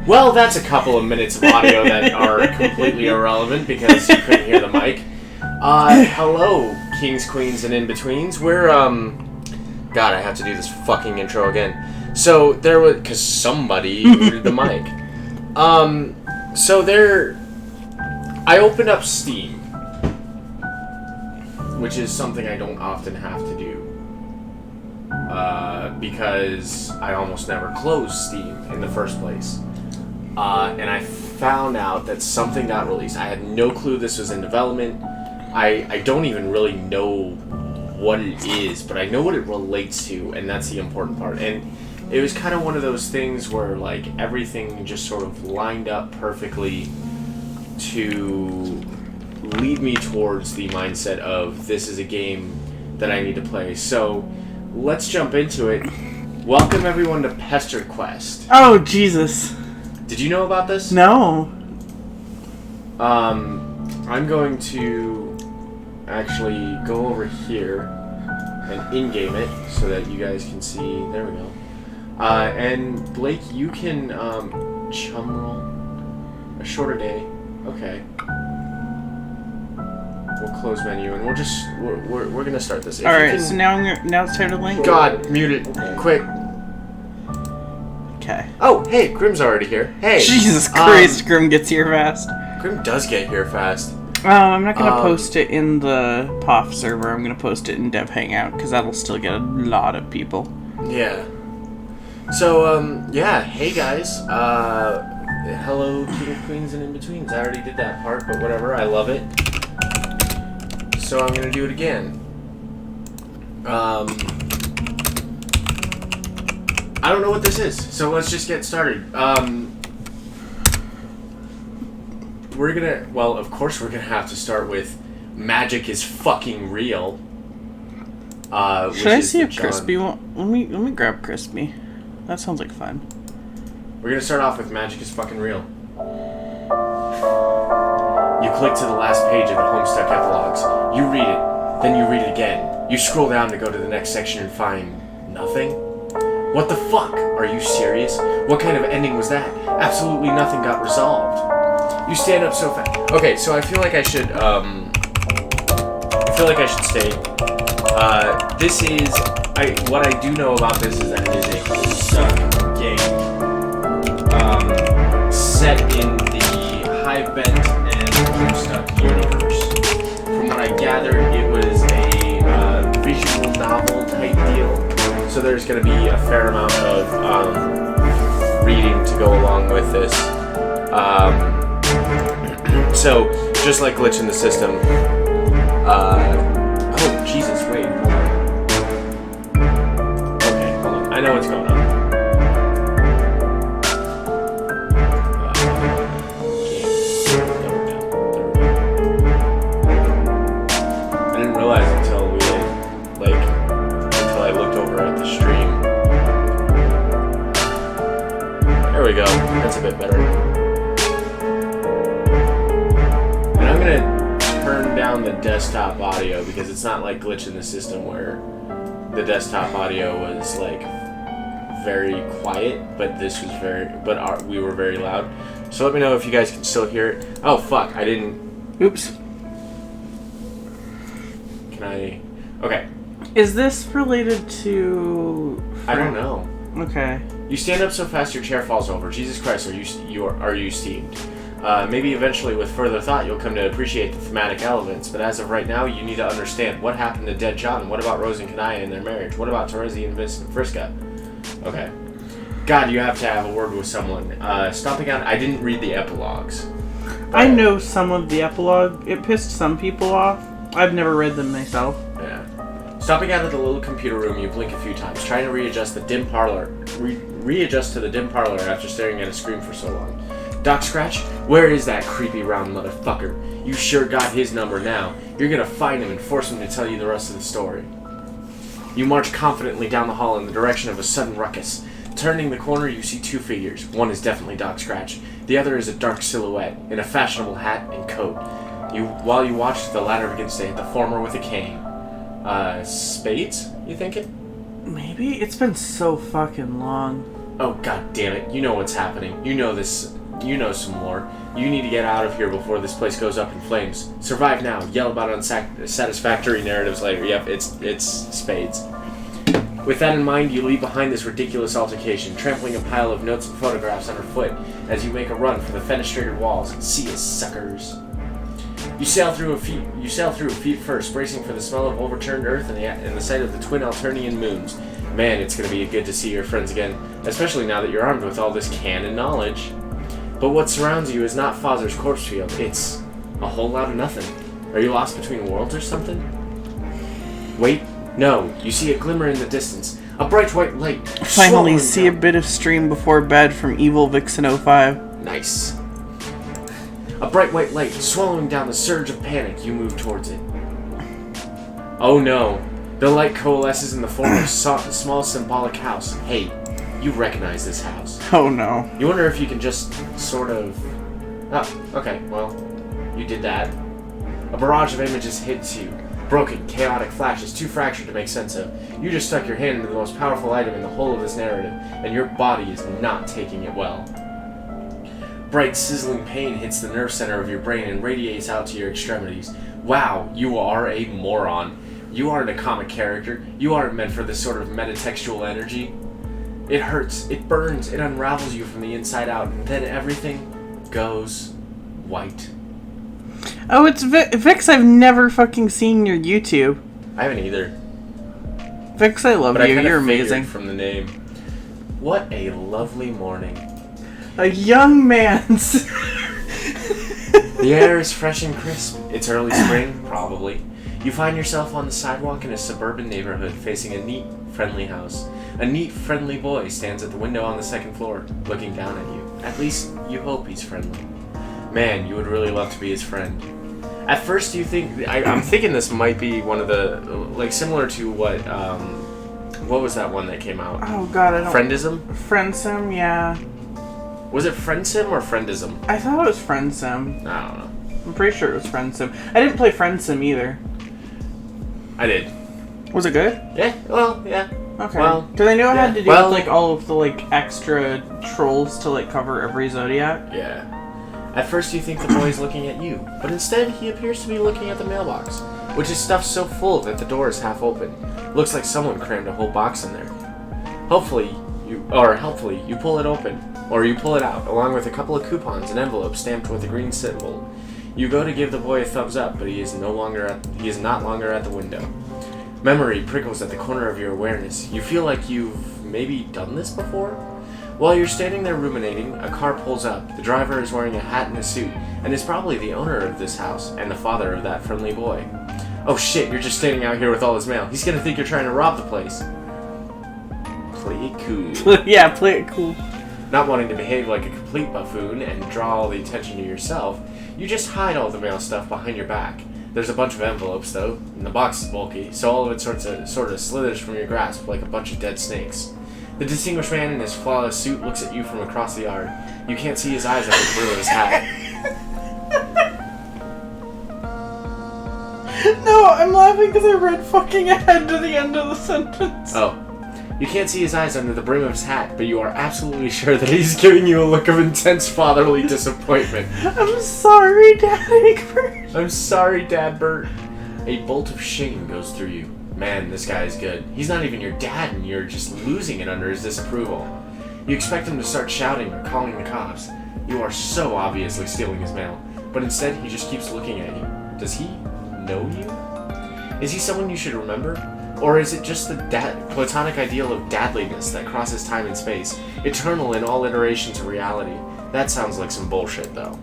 Well, that's a couple of minutes of audio that are completely irrelevant because you couldn't hear the mic. Hello, kings, queens, and in-betweens. We're, God, I have to do this fucking intro again. So, there was... Because somebody muted the mic. I opened up Steam, which is something I don't often have to do. Because I almost never close Steam in the first place. And I found out that something got released. I had no clue this was in development. I don't even really know what it is, but I know what it relates to, and that's the important part. And it was kind of one of those things where, like, everything just sort of lined up perfectly to lead me towards the mindset of this is a game that I need to play. So, let's jump into it. Welcome everyone to PesterQuest. Oh, Jesus. Did you know about this? No. I'm going to actually go over here and in-game it so that you guys can see. There we go. And Blake, you can chum roll a shorter day. Okay. We'll close menu and we're gonna start this. All right. So now it's time to link. God, mute it quick. Okay. Oh, hey, Grim's already here. Hey. Jesus Christ, Grim gets here fast. Grim does get here fast. I'm not gonna post it in the POF server. I'm gonna post it in Dev Hangout because that'll still get a lot of people. Yeah. So, yeah. Hey guys. Hello, King, Queens, and In-Betweens. I already did that part, but whatever. I love it. So I'm gonna do it again. I don't know what this is, so let's just get started. Of course we're gonna have to start with Magic is Fucking Real. Should I see if Crispy won't... Let me grab Crispy. That sounds like fun. We're gonna start off with Magic is Fucking Real. You click to the last page of the Homestuck epilogues. You read it, then you read it again. You scroll down to go to the next section and find nothing. What the fuck? Are you serious? What kind of ending was that? Absolutely nothing got resolved. You stand up so fast. Okay, so I feel like I should state. This is what I do know about this is that it is a Homestuck game. Set in the Hive Bent and Homestuck universe. From what I gathered, it was a visual novel type deal. So there's going to be a fair amount of reading to go along with this. So, just like Glitch in the System. Oh, Jesus, wait. Okay, hold on. I know what's going on. I didn't realize until I looked over at the stream. There we go. That's a bit better. And I'm gonna turn down the desktop audio because it's not like Glitch in the System where the desktop audio was like very quiet, but this was we were very loud. So let me know if you guys can still hear it. Oh fuck, I didn't. Oops. Can I? Okay. Is this related to... I don't know. Okay. You stand up so fast your chair falls over. Jesus Christ, are you steamed? Maybe eventually with further thought you'll come to appreciate the thematic elements, but as of right now you need to understand what happened to Dead John. What about Rose and Kanaya and their marriage? What about Terezi and Vincent Friska? Okay. God, you have to have a word with someone. Stomping out... I didn't read the epilogues. I know some of the epilogue. It pissed some people off. I've never read them myself. Yeah. Stopping out of the little computer room, you blink a few times, trying to readjust to the dim parlor after staring at a screen for so long. Doc Scratch, where is that creepy round motherfucker? You sure got his number now. You're gonna find him and force him to tell you the rest of the story. You march confidently down the hall in the direction of a sudden ruckus. Turning the corner, you see two figures. One is definitely Doc Scratch. The other is a dark silhouette in a fashionable hat and coat. While you watch, the latter begins to hit the former with a cane. Spades, you thinking? Maybe? It's been so fucking long. Oh, god damn it. You know what's happening. You know this. You know some more. You need to get out of here before this place goes up in flames. Survive now. Yell about unsatisfactory narratives later. Yep, it's spades. With that in mind, you leave behind this ridiculous altercation, trampling a pile of notes and photographs underfoot as you make a run for the fenestrated walls. See ya, suckers. You sail through feet first, bracing for the smell of overturned earth and the sight of the twin Alternian moons. Man, it's going to be good to see your friends again, especially now that you're armed with all this canon knowledge. But what surrounds you is not Father's corpse field, it's a whole lot of nothing. Are you lost between worlds or something? Wait, no, you see a glimmer in the distance. A bright white light. Finally see a bit of stream before bed from Evil Vixen 05. Nice. A bright white light swallowing down the surge of panic, you move towards it. Oh no, the light coalesces in the form of a small symbolic house. Hey, you recognize this house. Oh no. You wonder if you can just sort of... Oh, okay, well, you did that. A barrage of images hits you. Broken, chaotic flashes, too fractured to make sense of. You just stuck your hand into the most powerful item in the whole of this narrative, and your body is not taking it well. Bright, sizzling pain hits the nerve center of your brain and radiates out to your extremities. Wow, you are a moron. You aren't a comic character. You aren't meant for this sort of metatextual energy. It hurts, it burns, it unravels you from the inside out, and then everything goes white. Oh, it's Vix, I've never fucking seen your YouTube. I haven't either. Vix, I love you. You're amazing. From the name. What a lovely morning. A young man's. The air is fresh and crisp. It's early spring, probably. You find yourself on the sidewalk in a suburban neighborhood facing a neat, friendly house. A neat, friendly boy stands at the window on the second floor, looking down at you. At least, you hope he's friendly. Man, you would really love to be his friend. At first, you think... I'm thinking this might be one of the... Like, similar to what was that one that came out? Oh, God, I don't... Friendism? Friendsim, yeah. Was it Friendsim or Friendism? I thought it was Friendsim. I don't know. I'm pretty sure it was Friendsim. I didn't play Friendsim either. I did. Was it good? Yeah, well, yeah. Okay. Well, because I know it had to do well, with, like, all of the, like, extra trolls to, like, cover every zodiac. Yeah. At first you think the boy is looking at you, but instead he appears to be looking at the mailbox, which is stuffed so full that the door is half open. Looks like someone crammed a whole box in there. Helpfully, you pull it open, or you pull it out, along with a couple of coupons and envelopes stamped with a green symbol. You go to give the boy a thumbs up, but he is not longer at the window. Memory prickles at the corner of your awareness. You feel like you've maybe done this before? While you're standing there ruminating, a car pulls up. The driver is wearing a hat and a suit, and is probably the owner of this house, and the father of that friendly boy. Oh shit, you're just standing out here with all his mail. He's gonna think you're trying to rob the place. Play it cool. Yeah, play it cool. Not wanting to behave like a complete buffoon and draw all the attention to yourself, you just hide all the mail stuff behind your back. There's a bunch of envelopes, though, and the box is bulky, so all of it sort of slithers from your grasp like a bunch of dead snakes. The distinguished man in his flawless suit looks at you from across the yard. You can't see his eyes under the brim of his hat. No, I'm laughing because I read fucking ahead to the end of the sentence. Oh. You can't see his eyes under the brim of his hat, but you are absolutely sure that he's giving you a look of intense fatherly disappointment. I'm sorry, Dad Egbert. I'm sorry, Dad Bert. A bolt of shame goes through you. Man, this guy is good. He's not even your dad, and you're just losing it under his disapproval. You expect him to start shouting or calling the cops. You are so obviously stealing his mail, but instead he just keeps looking at you. Does he know you? Is he someone you should remember? Or is it just the platonic ideal of dadliness that crosses time and space, eternal in all iterations of reality? That sounds like some bullshit, though.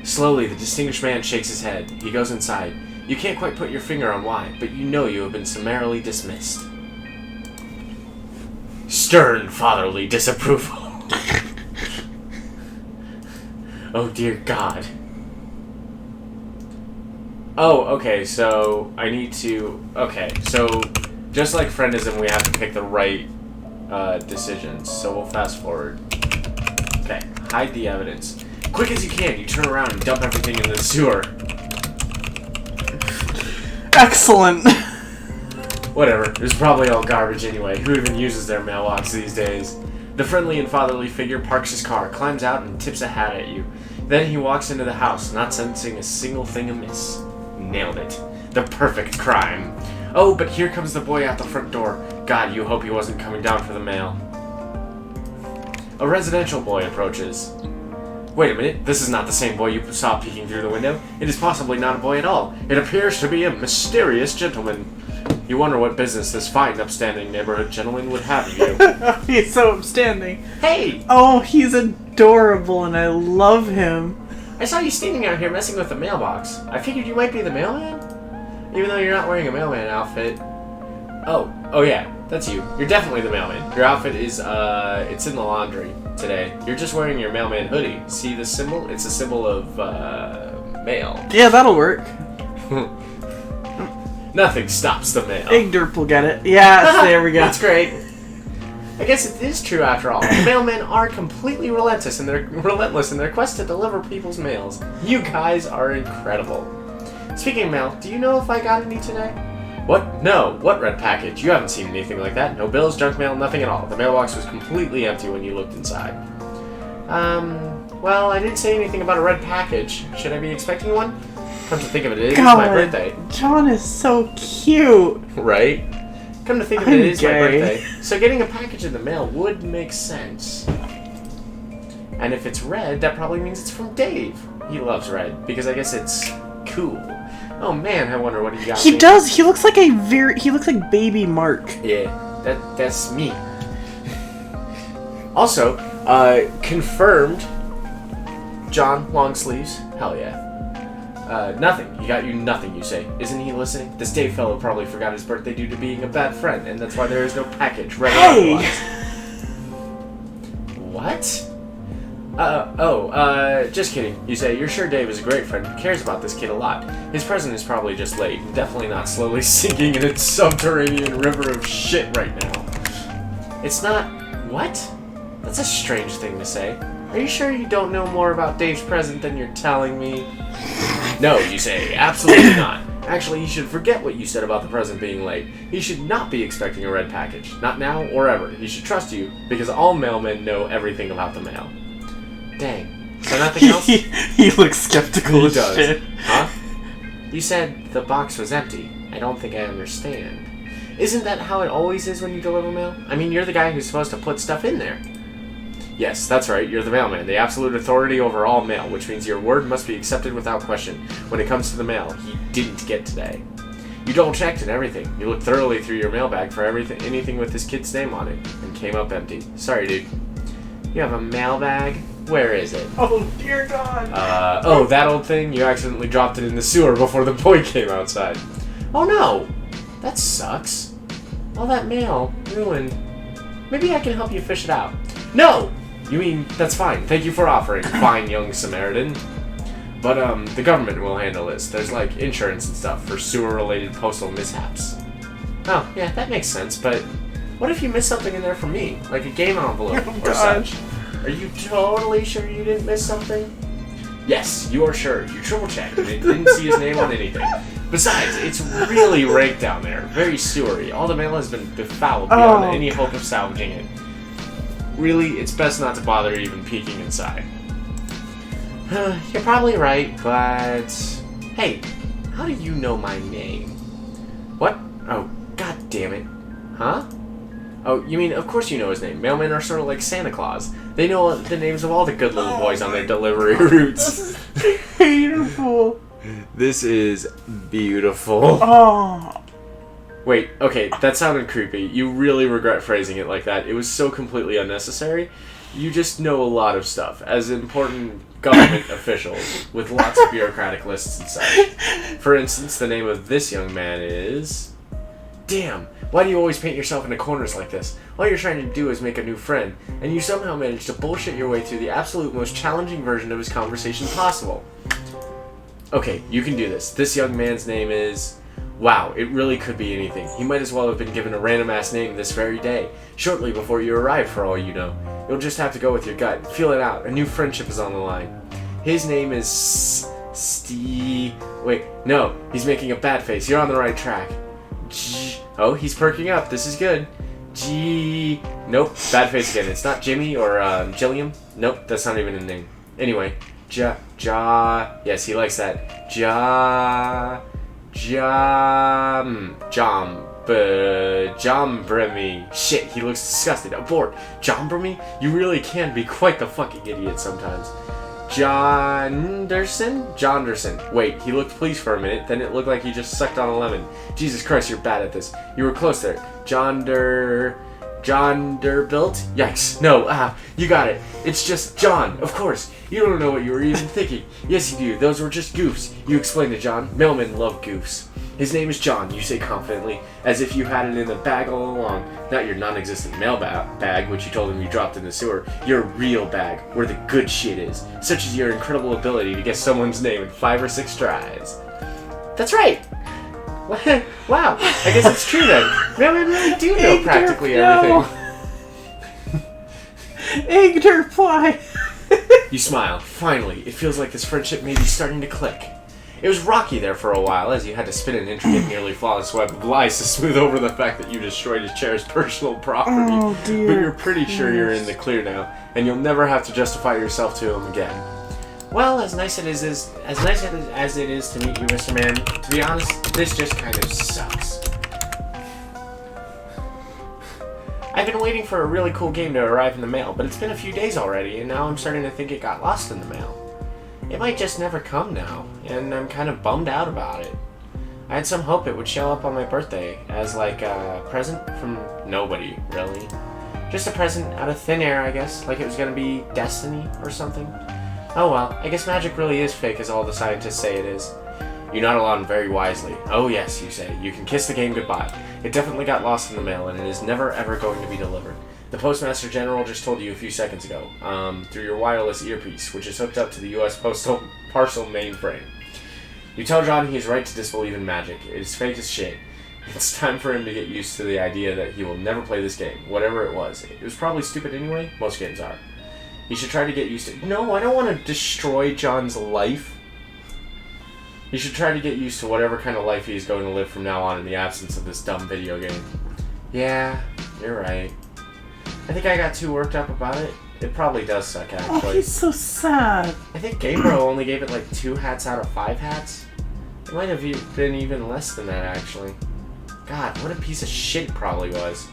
Slowly, the distinguished man shakes his head. He goes inside. You can't quite put your finger on why, but you know you have been summarily dismissed. Stern fatherly disapproval. Oh dear God. Oh, okay, so I need to... Okay, so just like friendism, we have to pick the right decisions, so we'll fast forward. Okay, hide the evidence. Quick as you can, you turn around and dump everything in the sewer. Excellent. Whatever, it's probably all garbage anyway. Who even uses their mailbox these days? The friendly and fatherly figure parks his car, climbs out, and tips a hat at you. Then he walks into the house, not sensing a single thing amiss. Nailed it. The perfect crime. Oh, but here comes the boy out the front door. God, you hope he wasn't coming down for the mail. A residential boy approaches. Wait a minute, this is not the same boy you saw peeking through the window. It is possibly not a boy at all. It appears to be a mysterious gentleman. You wonder what business this fine, upstanding neighborhood gentleman would have of you. He's so upstanding. Hey! Oh, he's adorable and I love him. I saw you standing out here messing with the mailbox. I figured you might be the mailman? Even though you're not wearing a mailman outfit. Oh yeah, that's you. You're definitely the mailman. Your outfit is, it's in the laundry today. You're just wearing your mailman hoodie. See the symbol? It's a symbol of, mail. Yeah, that'll work. Nothing stops the mail. Igderp will get it. Yeah, there we go. That's great. I guess it is true after all. The mailmen are completely relentless in their quest to deliver people's mails. You guys are incredible. Speaking of mail, do you know if I got any today? What? No. What red package? You haven't seen anything like that. No bills, junk mail, nothing at all. The mailbox was completely empty when you looked inside. Well, I didn't say anything about a red package. Should I be expecting one? Come to think of it, it is my birthday. John is so cute. Right? Come to think of it, it is my birthday. So getting a package in the mail would make sense. And if it's red, that probably means it's from Dave. He loves red, because I guess it's cool. Oh man, I wonder what he got. He does. He looks like he looks like baby Mark. Yeah, that's me. Also, confirmed. John, long sleeves. Hell yeah. Nothing. He got you nothing, you say. Isn't he listening? This Dave fellow probably forgot his birthday due to being a bad friend, and that's why there is no package. Hey! What? Just kidding. You say, you're sure Dave is a great friend who cares about this kid a lot. His present is probably just late, and definitely not slowly sinking in its subterranean river of shit right now. It's not... What? That's a strange thing to say. Are you sure you don't know more about Dave's present than you're telling me? No, you say, absolutely not. Actually, you should forget what you said about the present being late. He should not be expecting a red package. Not now or ever. He should trust you, because all mailmen know everything about the mail. Dang. So nothing else? He looks skeptical as shit. Huh? You said the box was empty. I don't think I understand. Isn't that how it always is when you deliver mail? I mean, you're the guy who's supposed to put stuff in there. Yes, that's right, you're the mailman, the absolute authority over all mail, which means your word must be accepted without question. When it comes to the mail, he didn't get today. You double-checked and everything. You looked thoroughly through your mailbag for anything with this kid's name on it, and came up empty. Sorry, dude. You have a mailbag? Where is it? Oh, dear God. That old thing? You accidentally dropped it in the sewer before the boy came outside. Oh no! That sucks. All that mail, ruined. Maybe I can help you fish it out. No! You mean, that's fine. Thank you for offering, fine young Samaritan. But, the government will handle this. There's, like, insurance and stuff for sewer-related postal mishaps. Oh, yeah, that makes sense, but what if you missed something in there for me? Like a game envelope or such? Are you totally sure you didn't miss something? Yes, you are sure. You triple-checked, and it didn't see his name on anything. Besides, it's really rank down there. Very sewery. All the mail has been befouled beyond any hope of salvaging it. Really, it's best not to bother even peeking inside. You're probably right, but... Hey, how do you know my name? What? Oh, god damn it. Huh? Oh, you mean, of course you know his name. Mailmen are sort of like Santa Claus. They know the names of all the good little boys on their delivery routes. This is beautiful. This is beautiful. Oh. Wait, okay, that sounded creepy. You really regret phrasing it like that. It was so completely unnecessary. You just know a lot of stuff, as important government officials, with lots of bureaucratic lists and such. For instance, the name of this young man is... Damn, why do you always paint yourself into corners like this? All you're trying to do is make a new friend, and you somehow manage to bullshit your way through the absolute most challenging version of his conversation possible. Okay, you can do this. This young man's name is... Wow, it really could be anything. He might as well have been given a random-ass name this very day, shortly before you arrived for all you know. You'll just have to go with your gut. Feel it out. A new friendship is on the line. His name is... Wait, no, he's making a bad face. You're on the right track. Oh, he's perking up. This is good. Nope, bad face again. It's not Jimmy or Jilliam. Nope, that's not even a name. Anyway, yes, he likes that. Jombremy. Shit, he looks disgusted. Abort. Jombremy? You really can be quite the fucking idiot sometimes. Jonderson. Wait, he looked pleased for a minute, then it looked like he just sucked on a lemon. Jesus Christ, you're bad at this. You were close there. Jonderbuilt? Yikes. No, you got it. It's just John, of course. You don't know what you were even thinking. Yes, you do. Those were just goofs. You explained to John. Mailmen love goofs. His name is John, you say confidently, as if you had it in the bag all along. Not your non-existent mail bag, which you told him you dropped in the sewer. Your real bag, where the good shit is. Such as your incredible ability to guess someone's name in 5 or 6 tries. That's right! Wow, I guess it's true then. Mailmen really do know practically everything. Igderfly! You smile. Finally, it feels like this friendship may be starting to click. It was rocky there for a while, as you had to spin an intricate, nearly flawless web of lies to smooth over the fact that you destroyed his chair's personal property. Oh, dear. But you're pretty sure you're in the clear now, and you'll never have to justify yourself to him again. Well, as nice as it is to meet you, Mr. Man, to be honest, this just kind of sucks. I've been waiting for a really cool game to arrive in the mail, but it's been a few days already, and now I'm starting to think it got lost in the mail. It might just never come now, and I'm kind of bummed out about it. I had some hope it would show up on my birthday as like a present from nobody, really. Just a present out of thin air, I guess, like it was gonna be destiny or something. Oh well, I guess magic really is fake as all the scientists say it is. You nod along very wisely. Oh yes, you say, you can kiss the game goodbye. It definitely got lost in the mail, and it is never ever going to be delivered. The Postmaster General just told you a few seconds ago, through your wireless earpiece, which is hooked up to the U.S. Postal Parcel mainframe. You tell John he's right to disbelieve in magic. It is fake as shit. It's time for him to get used to the idea that he will never play this game, whatever it was. It was probably stupid anyway. Most games are. He should try to get used to... No, I don't want to destroy John's life. He should try to get used to whatever kind of life he's going to live from now on in the absence of this dumb video game. Yeah, you're right. I think I got too worked up about it. It probably does suck, actually. Oh, he's so sad. I think GameBro only gave it like 2 hats out of 5 hats. It might have been even less than that, actually. God, what a piece of shit it probably was.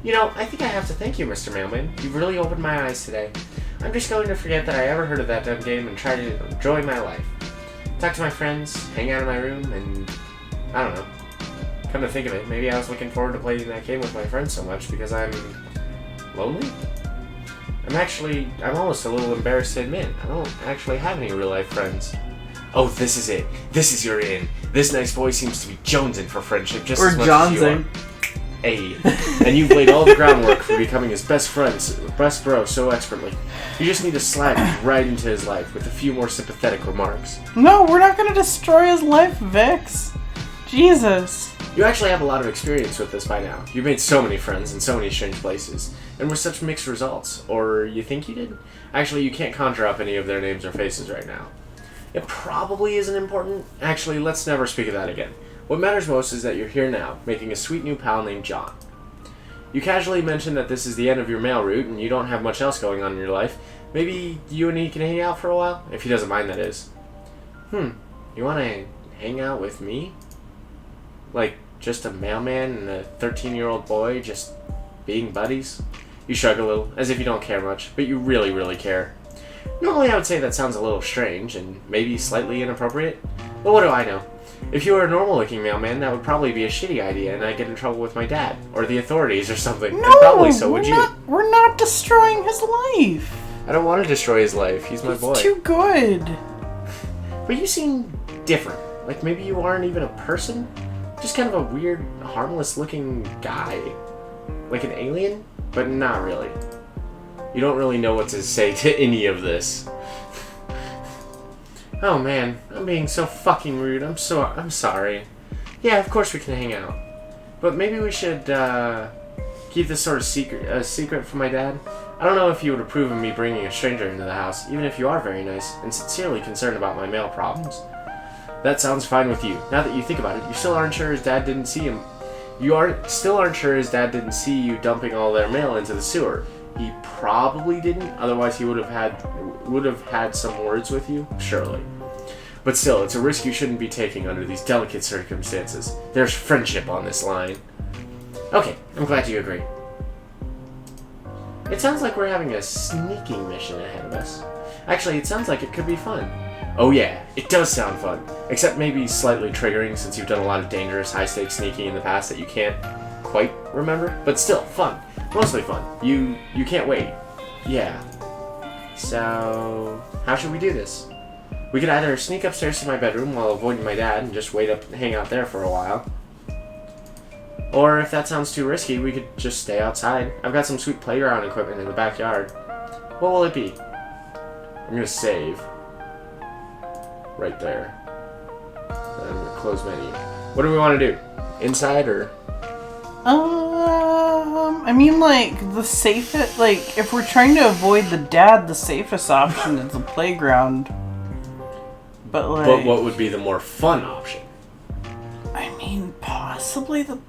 You know, I think I have to thank you, Mr. Mailman. You've really opened my eyes today. I'm just going to forget that I ever heard of that dumb game and try to enjoy my life. Talk to my friends, hang out in my room, and... I don't know. Come to think of it, maybe I was looking forward to playing that game with my friends so much because I'm... lonely? I'm almost a little embarrassed to admit, I don't actually have any real-life friends. Oh, this is it. This is your in. This nice boy seems to be jonesing for friendship just as much as you are. Hey, and you've laid all the groundwork for becoming his best bro so expertly. You just need to slide right into his life with a few more sympathetic remarks. No, we're not gonna destroy his life, Vix. Jesus. You actually have a lot of experience with this by now. You've made so many friends in so many strange places, and with such mixed results. Or you think you did? Actually, you can't conjure up any of their names or faces right now. It probably isn't important. Actually, let's never speak of that again. What matters most is that you're here now, making a sweet new pal named John. You casually mentioned that this is the end of your mail route, and you don't have much else going on in your life. Maybe you and he can hang out for a while? If he doesn't mind, that is. You want to hang out with me? Like, just a mailman and a 13-year-old boy just being buddies? You shrug a little, as if you don't care much, but you really, really care. Normally I would say that sounds a little strange, and maybe slightly inappropriate, but what do I know? If you were a normal-looking mailman, that would probably be a shitty idea, and I'd get in trouble with my dad, or the authorities, or something, No, and probably so would you. We're not destroying his life. I don't want to destroy his life, he's my boy. He's too good. But you seem different, like maybe you aren't even a person? Just kind of a weird, harmless-looking guy. Like an alien? But not really. You don't really know what to say to any of this. Oh man, I'm being so fucking rude. I'm sorry. Yeah, of course we can hang out. But maybe we should keep this sort of secret from my dad. I don't know if you would approve of me bringing a stranger into the house, even if you are very nice and sincerely concerned about my mail problems. That sounds fine with you. Now that you think about it, you still aren't sure his dad didn't see him. You still aren't sure his dad didn't see you dumping all their mail into the sewer. He probably didn't, otherwise he would have had some words with you, surely. But still, it's a risk you shouldn't be taking under these delicate circumstances. There's friendship on this line. Okay, I'm glad you agree. It sounds like we're having a sneaking mission ahead of us. Actually, it sounds like it could be fun. Oh yeah, it does sound fun. Except maybe slightly triggering since you've done a lot of dangerous, high-stakes sneaking in the past that you can't quite remember. But still, fun. Mostly fun. You can't wait. Yeah. So, how should we do this? We could either sneak upstairs to my bedroom while avoiding my dad and just wait up and hang out there for a while. Or if that sounds too risky, we could just stay outside. I've got some sweet playground equipment in the backyard. What will it be? I'm gonna save. Right there. And I'm gonna close menu. What do we want to do? Inside or? I mean, like, the safest, like, if we're trying to avoid the dad, the safest option is the playground. But, like... But what would be the more fun option? I mean, possibly the...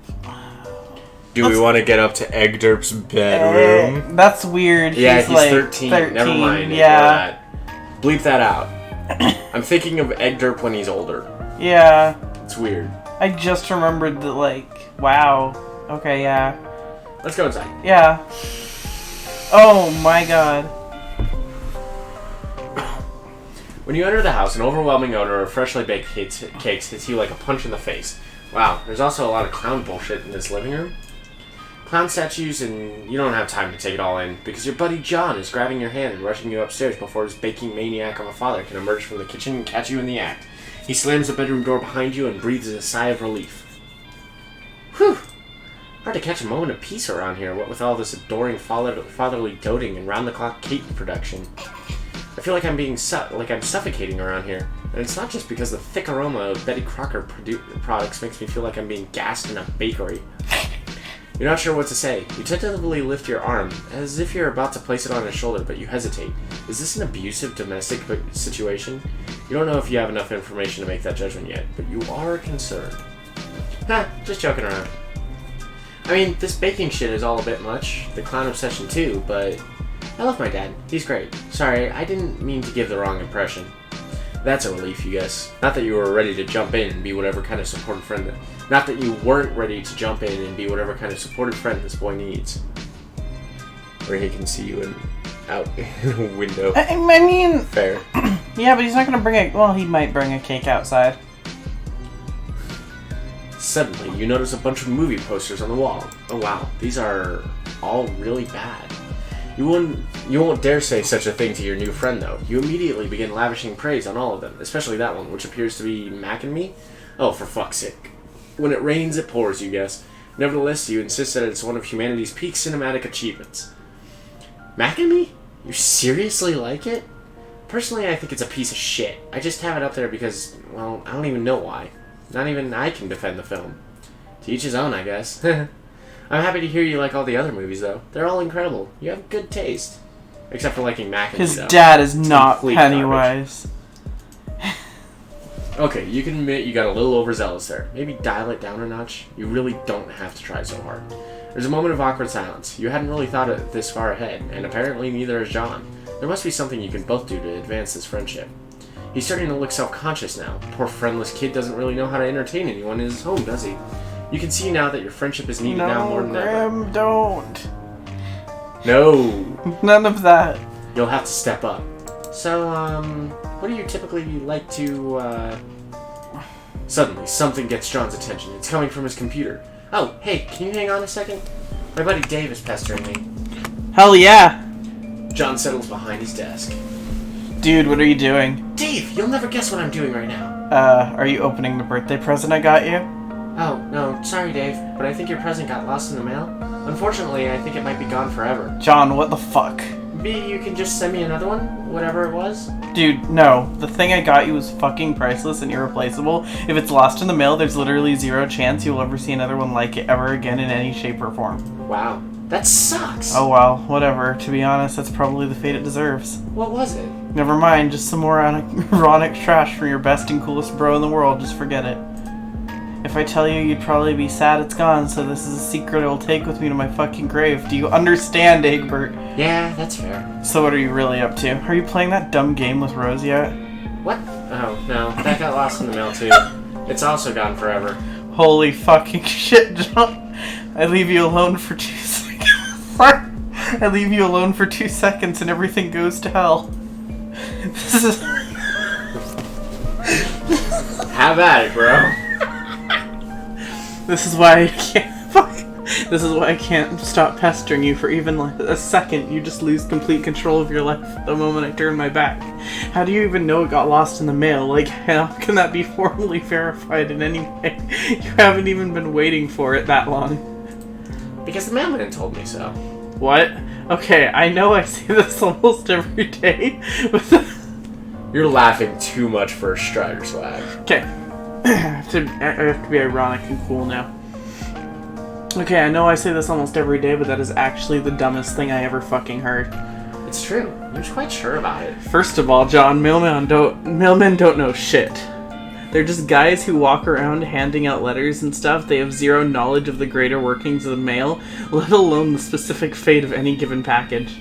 Do we want to get up to Egderp's bedroom? That's weird. Yeah, he's like 13. Never mind. Yeah. That. Bleep that out. I'm thinking of Egderp when he's older. Yeah. It's weird. I just remembered that, like, wow. Okay, yeah. Let's go inside. Yeah. Oh my god. When you enter the house, an overwhelming odor of freshly baked cakes hits you like a punch in the face. Wow, there's also a lot of clown bullshit in this living room. Clown statues, and you don't have time to take it all in, because your buddy John is grabbing your hand and rushing you upstairs before his baking maniac of a father can emerge from the kitchen and catch you in the act. He slams the bedroom door behind you and breathes a sigh of relief. Whew! Hard to catch a moment of peace around here, what with all this adoring fatherly doting and round-the-clock cake production. I feel like I'm suffocating around here, and it's not just because the thick aroma of Betty Crocker products makes me feel like I'm being gassed in a bakery. You're not sure what to say. You tentatively lift your arm, as if you're about to place it on his shoulder, but you hesitate. Is this an abusive domestic situation? You don't know if you have enough information to make that judgment yet, but you are concerned. Just joking around. I mean, this baking shit is all a bit much, the clown obsession too, but I love my dad. He's great. Sorry, I didn't mean to give the wrong impression. That's a relief, you guess. Not that you were ready to jump in and be whatever kind of supportive friend Not that you weren't ready to jump in and be whatever kind of supportive friend this boy needs. Where he can see you out in a window. I mean... Fair. Yeah, but he's not gonna bring well, he might bring a cake outside. Suddenly, you notice a bunch of movie posters on the wall. Oh wow, these are all really bad. You won't dare say such a thing to your new friend, though. You immediately begin lavishing praise on all of them, especially that one, which appears to be Mac and Me. Oh, for fuck's sake. When it rains, it pours, you guess. Nevertheless, you insist that it's one of humanity's peak cinematic achievements. Mac and Me? You seriously like it? Personally, I think it's a piece of shit. I just have it up there because, well, I don't even know why. Not even I can defend the film. To each his own, I guess. I'm happy to hear you like all the other movies, though. They're all incredible. You have good taste. Except for liking Mac and Me, His dad is not complete Pennywise. Okay, you can admit you got a little overzealous there. Maybe dial it down a notch. You really don't have to try so hard. There's a moment of awkward silence. You hadn't really thought it this far ahead, and apparently neither has John. There must be something you can both do to advance this friendship. He's starting to look self-conscious now. Poor friendless kid doesn't really know how to entertain anyone in his home, does he? You can see now that your friendship is needed now more than ever. No, don't. No. None of that. You'll have to step up. So, what do you typically like to, Suddenly, something gets John's attention. It's coming from his computer. Oh, hey, can you hang on a second? My buddy Dave is pestering me. Hell yeah. John settles behind his desk. Dude, what are you doing? Dave, you'll never guess what I'm doing right now. Are you opening the birthday present I got you? Oh, no, sorry Dave, but I think your present got lost in the mail. Unfortunately, I think it might be gone forever. John, what the fuck? Maybe you can just send me another one, whatever it was? Dude, no. The thing I got you was fucking priceless and irreplaceable. If it's lost in the mail, there's literally zero chance you'll ever see another one like it ever again in any shape or form. Wow, that sucks! Oh well, whatever. To be honest, that's probably the fate it deserves. What was it? Never mind, just some more ironic trash for your best and coolest bro in the world. Just forget it. If I tell you, you'd probably be sad it's gone, so this is a secret I will take with me to my fucking grave. Do you understand, Egbert? Yeah, that's fair. So what are you really up to? Are you playing that dumb game with Rose yet? What? Oh, no. That got lost in the mail, too. It's also gone forever. Holy fucking shit, John. I leave you alone for 2 seconds. I leave you alone for 2 seconds and everything goes to hell. This is... Have at it, bro. This is why I can't... Fuck. This is why I can't stop pestering you for even like a second. You just lose complete control of your life the moment I turn my back. How do you even know it got lost in the mail? Like, how can that be formally verified in any way? You haven't even been waiting for it that long. Because the mailman told me so. What? Okay, I know I say this almost every day, but... You're laughing too much for a Strider swag. Okay. I have to be ironic and cool now. Okay, I know I say this almost every day, but that is actually the dumbest thing I ever fucking heard. It's true. You're quite sure about it. First of all, John, mailmen don't know shit. They're just guys who walk around handing out letters and stuff. They have zero knowledge of the greater workings of the mail, let alone the specific fate of any given package.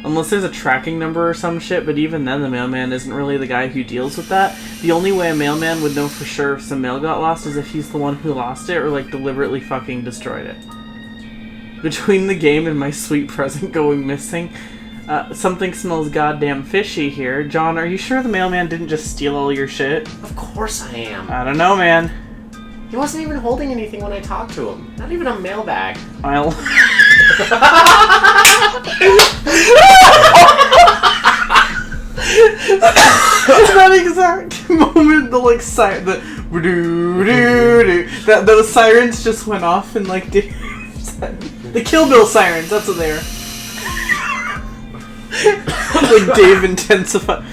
Unless there's a tracking number or some shit, but even then the mailman isn't really the guy who deals with that. The only way a mailman would know for sure if some mail got lost is if he's the one who lost it or like deliberately fucking destroyed it. Between the game and my sweet present going missing, something smells goddamn fishy here. John, are you sure the mailman didn't just steal all your shit? Of course I am. I don't know, man. He wasn't even holding anything when I talked to him. Not even a mailbag. I'll... That exact moment, the like those sirens just went off and like the Kill Bill sirens. That's what they are. Like Dave intensified.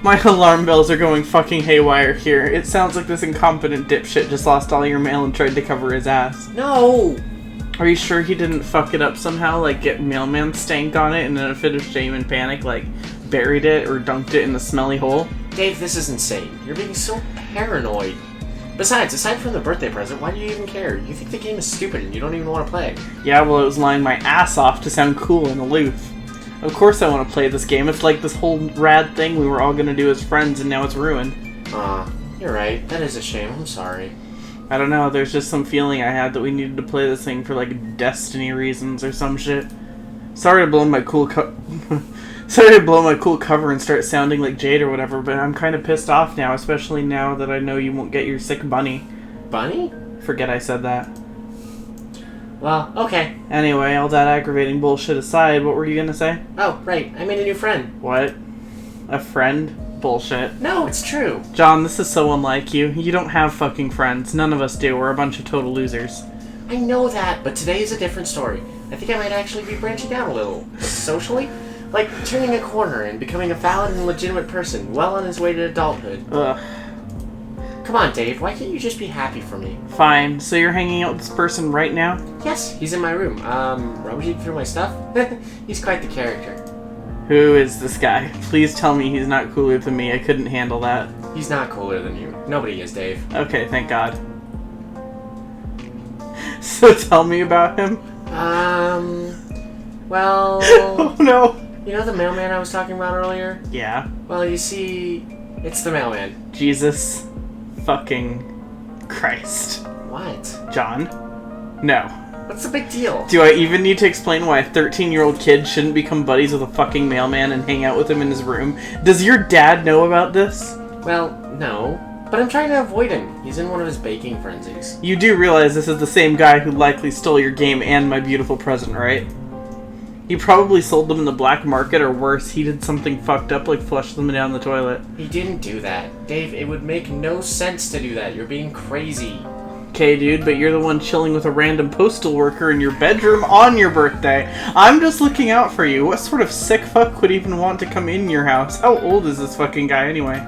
My alarm bells are going fucking haywire here. It sounds like this incompetent dipshit just lost all your mail and tried to cover his ass. No! Are you sure he didn't fuck it up somehow? Like get mailman stank on it and in a fit of shame and panic, like buried it or dunked it in the smelly hole? Dave, this is insane. You're being so paranoid. Besides, aside from the birthday present, why do you even care? You think the game is stupid and you don't even want to play. Yeah, well, it was lying my ass off to sound cool and aloof. Of course I want to play this game. It's like this whole rad thing we were all gonna do as friends and now it's ruined. You're right. That is a shame. I'm sorry. I don't know, there's just some feeling I had that we needed to play this thing for like destiny reasons or some shit. Sorry to blow my cool cover and start sounding like Jade or whatever, but I'm kind of pissed off now, especially now that I know you won't get your sick bunny. Bunny? Forget I said that. Well, okay. Anyway, all that aggravating bullshit aside, what were you gonna say? Oh, right. I made a new friend. What? A friend? Bullshit. No, it's true. John, this is so unlike you. You don't have fucking friends. None of us do. We're a bunch of total losers. I know that, but today is a different story. I think I might actually be branching out a little. Socially? Like turning a corner and becoming a valid and legitimate person, well on his way to adulthood. Ugh. Come on, Dave. Why can't you just be happy for me? Fine. So you're hanging out with this person right now? Yes, he's in my room. Rummaging through my stuff? He's quite the character. Who is this guy? Please tell me he's not cooler than me. I couldn't handle that. He's not cooler than you. Nobody is, Dave. Okay, thank God. So tell me about him. Well... Oh no. You know the mailman I was talking about earlier? Yeah. Well, you see, it's the mailman. Jesus fucking Christ. What? John? No. What's the big deal? Do I even need to explain why a 13-year-old kid shouldn't become buddies with a fucking mailman and hang out with him in his room? Does your dad know about this? Well, no. But I'm trying to avoid him. He's in one of his baking frenzies. You do realize this is the same guy who likely stole your game and my beautiful present, right? He probably sold them in the black market, or worse, he did something fucked up like flush them down the toilet. He didn't do that. Dave, it would make no sense to do that. You're being crazy. Okay, dude, but you're the one chilling with a random postal worker in your bedroom on your birthday. I'm just looking out for you. What sort of sick fuck would even want to come in your house? How old is this fucking guy anyway?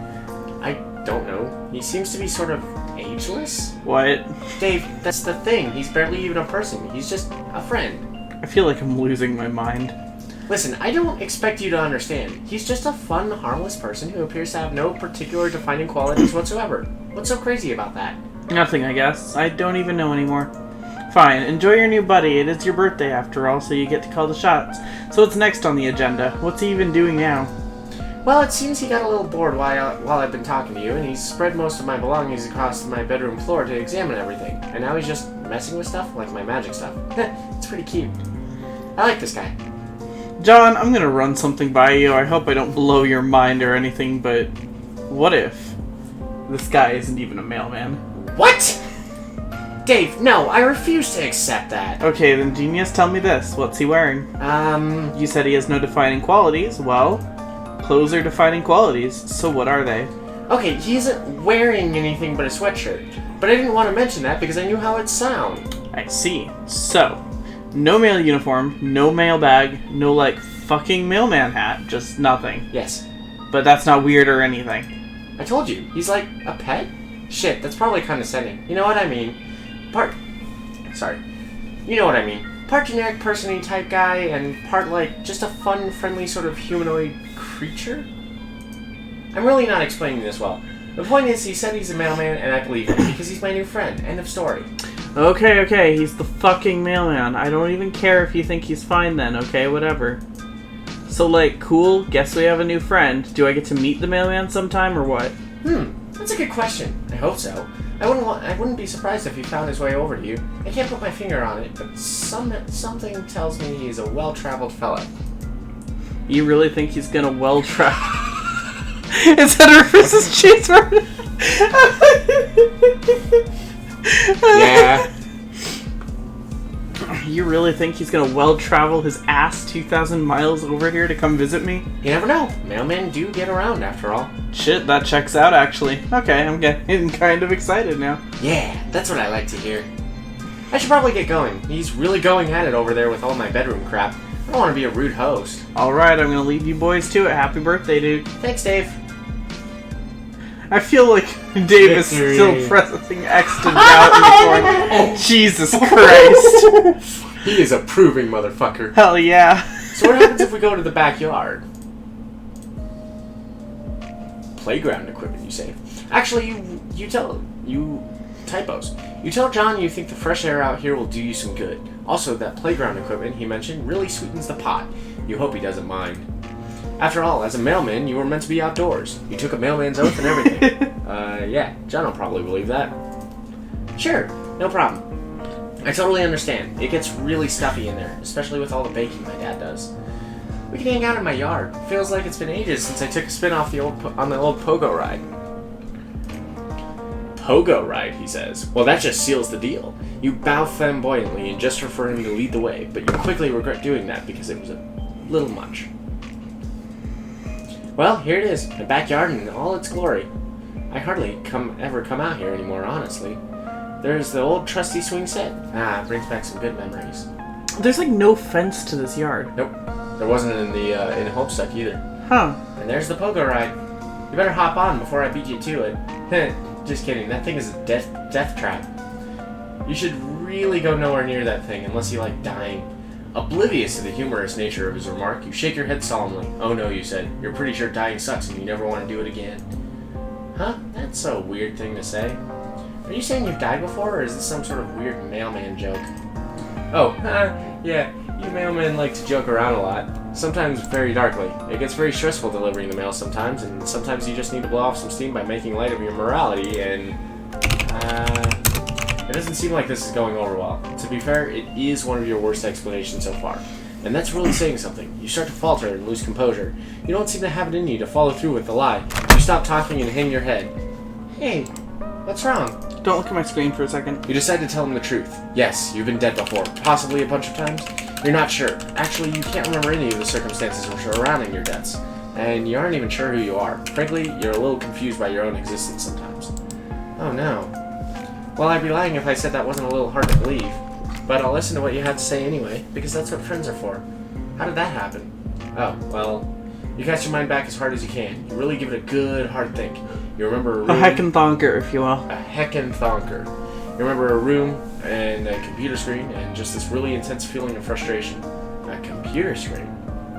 I don't know. He seems to be sort of ageless. What? Dave, that's the thing. He's barely even a person. He's just a friend. I feel like I'm losing my mind. Listen, I don't expect you to understand. He's just a fun, harmless person who appears to have no particular defining qualities whatsoever. What's so crazy about that? Nothing, I guess. I don't even know anymore. Fine, enjoy your new buddy. It is your birthday after all, so you get to call the shots. So what's next on the agenda? What's he even doing now? Well, it seems he got a little bored while I've been talking to you, and he's spread most of my belongings across my bedroom floor to examine everything. And now he's just messing with stuff, like my magic stuff. It's pretty cute. I like this guy. John, I'm gonna run something by you. I hope I don't blow your mind or anything, but what if this guy isn't even a mailman? What? Dave, no, I refuse to accept that. Okay, then genius, tell me this. What's he wearing? You said he has no defining qualities. Well, clothes are defining qualities, so what are they? Okay, he isn't wearing anything but a sweatshirt. But I didn't want to mention that because I knew how it'd sound. I see. So, no mail uniform, no mail bag, no fucking mailman hat, just nothing. Yes. But that's not weird or anything. I told you, he's like a pet? Shit, that's probably condescending. You know what I mean? You know what I mean. Part generic person-y type guy, and part just a fun, friendly sort of humanoid creature? I'm really not explaining this well. The point is, he said he's a mailman, and I believe him, because he's my new friend. End of story. Okay, he's the fucking mailman. I don't even care if you think he's fine then, okay, whatever. So, cool, guess we have a new friend. Do I get to meet the mailman sometime, or what? That's a good question. I hope so. I wouldn't be surprised if he found his way over to you. I can't put my finger on it, but something tells me he's a well-traveled fella. You really think he's gonna well-travel? Is that versus cheeseburger? Yeah. You really think he's gonna well-travel his ass 2,000 miles over here to come visit me? You never know. Mailmen do get around, after all. Shit, that checks out, actually. Okay, I'm getting kind of excited now. Yeah, that's what I like to hear. I should probably get going. He's really going at it over there with all my bedroom crap. I don't want to be a rude host. Alright, I'm gonna leave you boys to it. Happy birthday, dude. Thanks, Dave. I feel like Dave is still pressing X to doubt in the corner. Jesus Christ. He is a proving motherfucker. Hell yeah. So what happens if we go to the backyard? Playground equipment, you say? Actually, you typos. You tell John you think the fresh air out here will do you some good. Also, that playground equipment he mentioned really sweetens the pot. You hope he doesn't mind. After all, as a mailman, you were meant to be outdoors. You took a mailman's oath and everything. Yeah, John will probably believe that. Sure, no problem. I totally understand. It gets really stuffy in there, especially with all the baking my dad does. We can hang out in my yard. Feels like it's been ages since I took a spin off on the old pogo ride. Pogo ride, he says. Well, that just seals the deal. You bow flamboyantly and gesture for him to lead the way, but you quickly regret doing that because it was a little much. Well, here it is, my backyard in all its glory. I hardly ever come out here anymore, honestly. There's the old trusty swing set. It brings back some good memories. There's no fence to this yard. Nope, there wasn't in the in Homestuck either. Huh. And there's the pogo ride. You better hop on before I beat you to it. Just kidding, that thing is a death trap. You should really go nowhere near that thing unless you like dying. Oblivious to the humorous nature of his remark, you shake your head solemnly. Oh no, you said. You're pretty sure dying sucks and you never want to do it again. Huh? That's a weird thing to say. Are you saying you've died before, or is this some sort of weird mailman joke? Oh, yeah, you mailmen like to joke around a lot. Sometimes very darkly. It gets very stressful delivering the mail sometimes, and sometimes you just need to blow off some steam by making light of your morality, and... It doesn't seem like this is going over well. To be fair, it is one of your worst explanations so far. And that's really saying something. You start to falter and lose composure. You don't seem to have it in you to follow through with the lie. You stop talking and hang your head. Hey, what's wrong? Don't look at my screen for a second. You decide to tell him the truth. Yes, you've been dead before. Possibly a bunch of times. You're not sure. Actually, you can't remember any of the circumstances which are surrounding your deaths. And you aren't even sure who you are. Frankly, you're a little confused by your own existence sometimes. Oh no. Well, I'd be lying if I said that wasn't a little hard to believe. But I'll listen to what you have to say anyway, because that's what friends are for. How did that happen? Oh, well, you cast your mind back as hard as you can. You really give it a good, hard think. You remember a room... A heckin' thonker, if you will. A heckin' thonker. You remember a room and a computer screen and just this really intense feeling of frustration. A computer screen?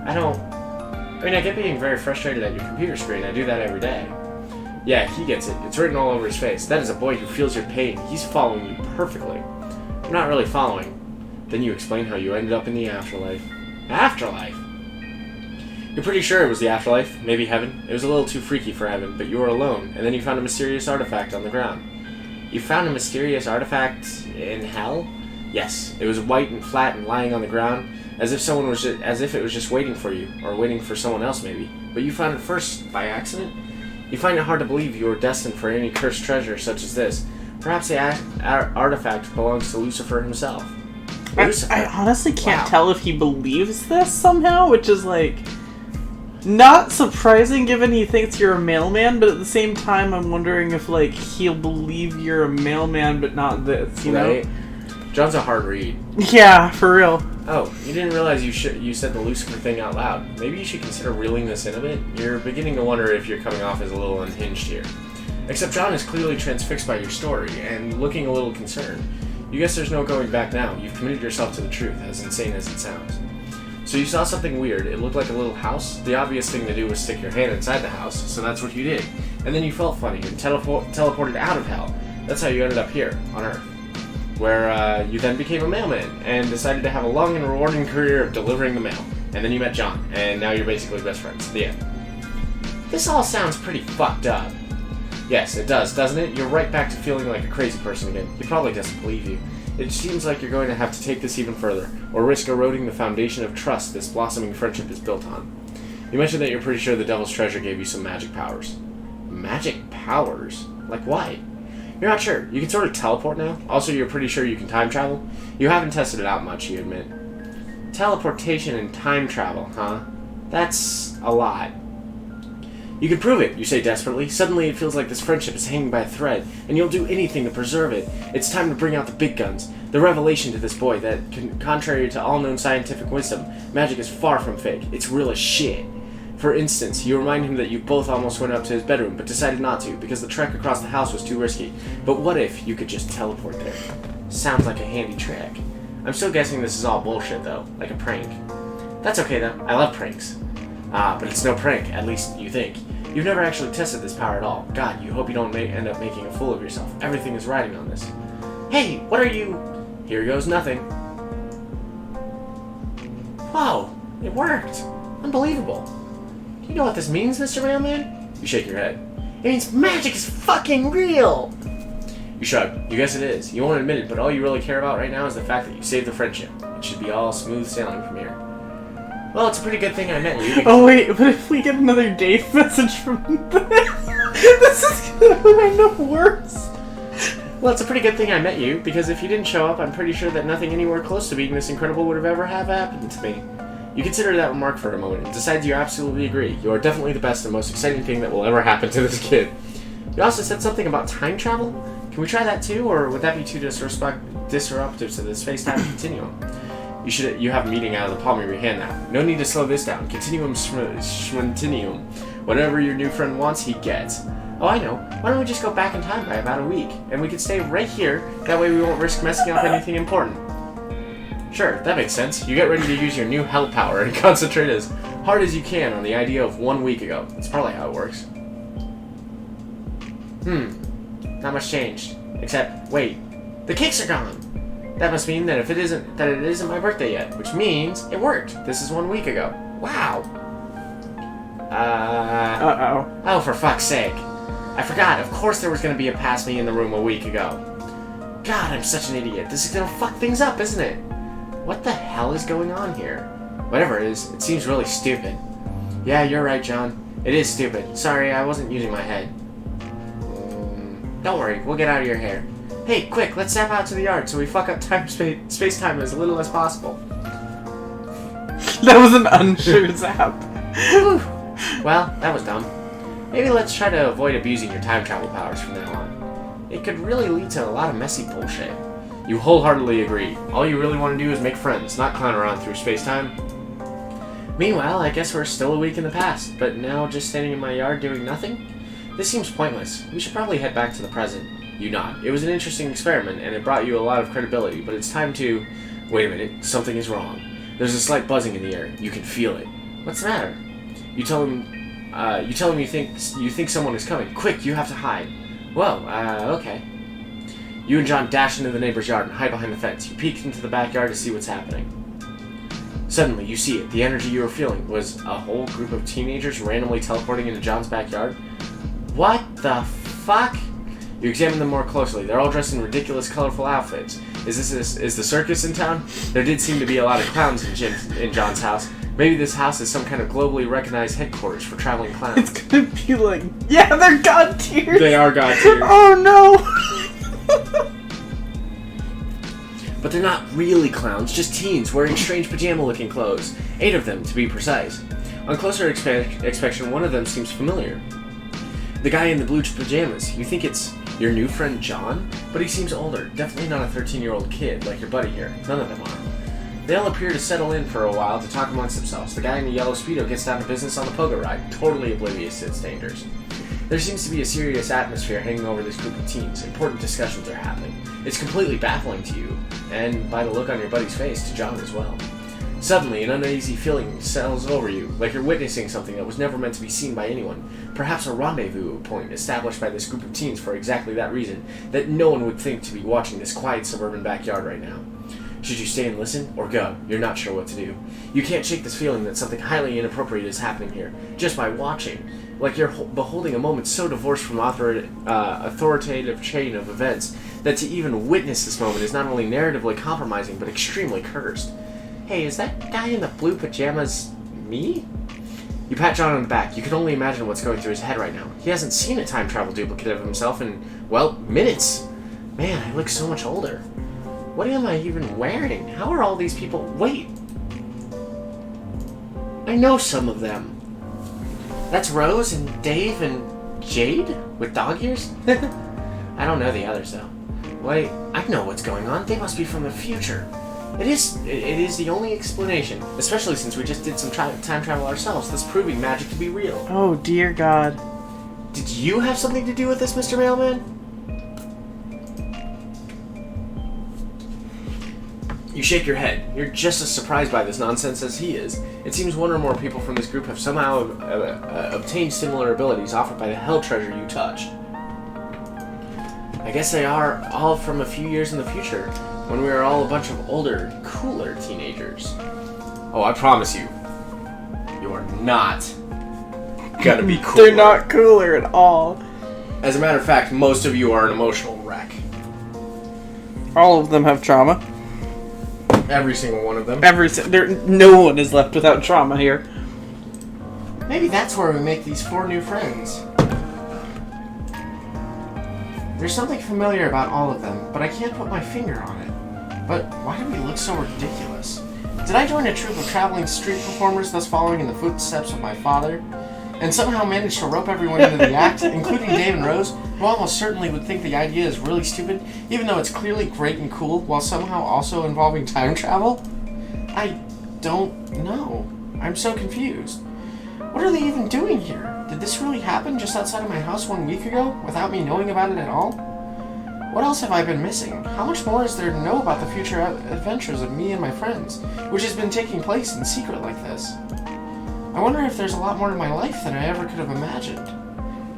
I get being very frustrated at your computer screen. I do that every day. Yeah, he gets it. It's written all over his face. That is a boy who feels your pain. He's following you perfectly. I'm not really following. Then you explain how you ended up in the afterlife. Afterlife? You're pretty sure it was the afterlife, maybe heaven. It was a little too freaky for heaven, but you were alone, and then you found a mysterious artifact on the ground. You found a mysterious artifact in hell? Yes, it was white and flat and lying on the ground, as if it was just waiting for you, or waiting for someone else maybe. But you found it first by accident? You find it hard to believe you were destined for any cursed treasure such as this. Perhaps the artifact belongs to Lucifer himself. Lucifer? I honestly can't tell if he believes this somehow, which is like not surprising given he thinks you're a mailman, but at the same time I'm wondering if like he'll believe you're a mailman but not this, you know? John's a hard read. Yeah, for real. Oh, you didn't realize you said the Lucifer thing out loud. Maybe you should consider reeling this in a bit. You're beginning to wonder if you're coming off as a little unhinged here. Except John is clearly transfixed by your story, and looking a little concerned. You guess there's no going back now. You've committed yourself to the truth, as insane as it sounds. So you saw something weird. It looked like a little house. The obvious thing to do was stick your hand inside the house, so that's what you did. And then you felt funny and teleported out of hell. That's how you ended up here, on Earth. Where you then became a mailman and decided to have a long and rewarding career of delivering the mail. And then you met John, and now you're basically best friends. The end. This all sounds pretty fucked up. Yes, it does, doesn't it? You're right back to feeling like a crazy person again. He probably doesn't believe you. It seems like you're going to have to take this even further, or risk eroding the foundation of trust this blossoming friendship is built on. You mentioned that you're pretty sure the Devil's Treasure gave you some magic powers. Magic powers? Like what? You're not sure. You can sort of teleport now. Also, you're pretty sure you can time travel. You haven't tested it out much, you admit. Teleportation and time travel, huh? That's a lot. You can prove it, you say desperately. Suddenly it feels like this friendship is hanging by a thread, and you'll do anything to preserve it. It's time to bring out the big guns. The revelation to this boy that, contrary to all known scientific wisdom, magic is far from fake. It's real as shit. For instance, you remind him that you both almost went up to his bedroom, but decided not to, because the trek across the house was too risky. But what if you could just teleport there? Sounds like a handy trick. I'm still guessing this is all bullshit, though, like a prank. That's okay, though. I love pranks. But it's no prank, at least you think. You've never actually tested this power at all. God, you hope you don't end up making a fool of yourself. Everything is riding on this. Hey, what are you... Here goes nothing. Whoa, it worked. Unbelievable. Do you know what this means, Mr. Mailman? You shake your head. It means magic is fucking real! You shrug. You guess it is. You won't admit it, but all you really care about right now is the fact that you saved the friendship. It should be all smooth sailing from here. Well, it's a pretty good thing I met you. Oh wait, but if we get another Dave message from this is gonna end up worse. Well, it's a pretty good thing I met you, because if you didn't show up, I'm pretty sure that nothing anywhere close to being this incredible would have ever happened to me. You consider that remark for a moment and decide you absolutely agree. You are definitely the best and most exciting thing that will ever happen to this kid. You also said something about time travel? Can we try that too, or would that be too disruptive to the space-time continuum? You have a meeting out of the palm of your hand now. No need to slow this down. Continuum schmentinium. Whatever your new friend wants, he gets. Oh, I know. Why don't we just go back in time by about a week? And we could stay right here. That way we won't risk messing up anything important. Sure, that makes sense. You get ready to use your new hell power and concentrate as hard as you can on the idea of 1 week ago. That's probably how it works. Not much changed. Except, wait. The cakes are gone! That must mean that it isn't my birthday yet, which means it worked. This is 1 week ago. Wow. Uh-oh. Oh, for fuck's sake. I forgot. Of course there was going to be a past me in the room a week ago. God, I'm such an idiot. This is going to fuck things up, isn't it? What the hell is going on here? Whatever it is, it seems really stupid. Yeah, you're right, John. It is stupid. Sorry, I wasn't using my head. Don't worry, we'll get out of your hair. Hey, quick, let's zap out to the yard so we fuck up space-time as little as possible. That was an unsure zap. Well, that was dumb. Maybe let's try to avoid abusing your time travel powers from now on. It could really lead to a lot of messy bullshit. You wholeheartedly agree. All you really want to do is make friends, not clown around through space-time. Meanwhile, I guess we're still a week in the past, but now just standing in my yard doing nothing? This seems pointless. We should probably head back to the present. You nod. It was an interesting experiment, and it brought you a lot of credibility, but it's time to... Wait a minute. Something is wrong. There's a slight buzzing in the air. You can feel it. What's the matter? You tell him you think someone is coming. Quick, you have to hide. Whoa, okay. You and John dash into the neighbor's yard and hide behind the fence. You peek into the backyard to see what's happening. Suddenly, you see it. The energy you were feeling was a whole group of teenagers randomly teleporting into John's backyard. What the fuck? You examine them more closely. They're all dressed in ridiculous, colorful outfits. Is the circus in town? There did seem to be a lot of clowns in John's house. Maybe this house is some kind of globally recognized headquarters for traveling clowns. It's gonna be like, yeah, they're god tiers. They are god tiers. Oh no. But they're not really clowns, just teens wearing strange pajama-looking clothes. 8 of them, to be precise. On closer inspection, one of them seems familiar. The guy in the blue pajamas. You think it's your new friend John? But he seems older. Definitely not a 13-year-old kid like your buddy here. None of them are. They all appear to settle in for a while to talk amongst themselves. The guy in the yellow Speedo gets down to business on the pogo ride, totally oblivious to its dangers. There seems to be a serious atmosphere hanging over this group of teens. Important discussions are happening. It's completely baffling to you, and by the look on your buddy's face, to John as well. Suddenly, an uneasy feeling settles over you, like you're witnessing something that was never meant to be seen by anyone. Perhaps a rendezvous point established by this group of teens for exactly that reason, that no one would think to be watching this quiet suburban backyard right now. Should you stay and listen, or go? You're not sure what to do. You can't shake this feeling that something highly inappropriate is happening here, just by watching. Like you're beholding a moment so divorced from authoritative chain of events, that to even witness this moment is not only narratively compromising, but extremely cursed. Hey, is that guy in the blue pajamas me? You pat John on the back. You can only imagine what's going through his head right now. He hasn't seen a time travel duplicate of himself in, well, minutes. Man, I look so much older. What am I even wearing? How are all these people... Wait. I know some of them. That's Rose and Dave and Jade with dog ears? I don't know the others, though. Wait, I know what's going on. They must be from the future. It is the only explanation, especially since we just did some time travel ourselves, thus proving magic to be real. Oh, dear God. Did you have something to do with this, Mr. Mailman? You shake your head. You're just as surprised by this nonsense as he is. It seems one or more people from this group have somehow obtained similar abilities offered by the hell treasure you touched. I guess they are all from a few years in the future, when we are all a bunch of older, cooler teenagers. Oh, I promise you, you are not gonna be cooler. They're not cooler at all. As a matter of fact, most of you are an emotional wreck. All of them have trauma. Every single one of them. No one is left without trauma here. Maybe that's where we make these 4 new friends. There's something familiar about all of them, but I can't put my finger on it. But why do we look so ridiculous? Did I join a troupe of traveling street performers, thus following in the footsteps of my father? And somehow manage to rope everyone into the act, including Dave and Rose, who almost certainly would think the idea is really stupid, even though it's clearly great and cool, while somehow also involving time travel? I don't know. I'm so confused. What are they even doing here? Did this really happen just outside of my house 1 week ago, without me knowing about it at all? What else have I been missing? How much more is there to know about the future adventures of me and my friends, which has been taking place in secret like this? I wonder if there's a lot more to my life than I ever could have imagined.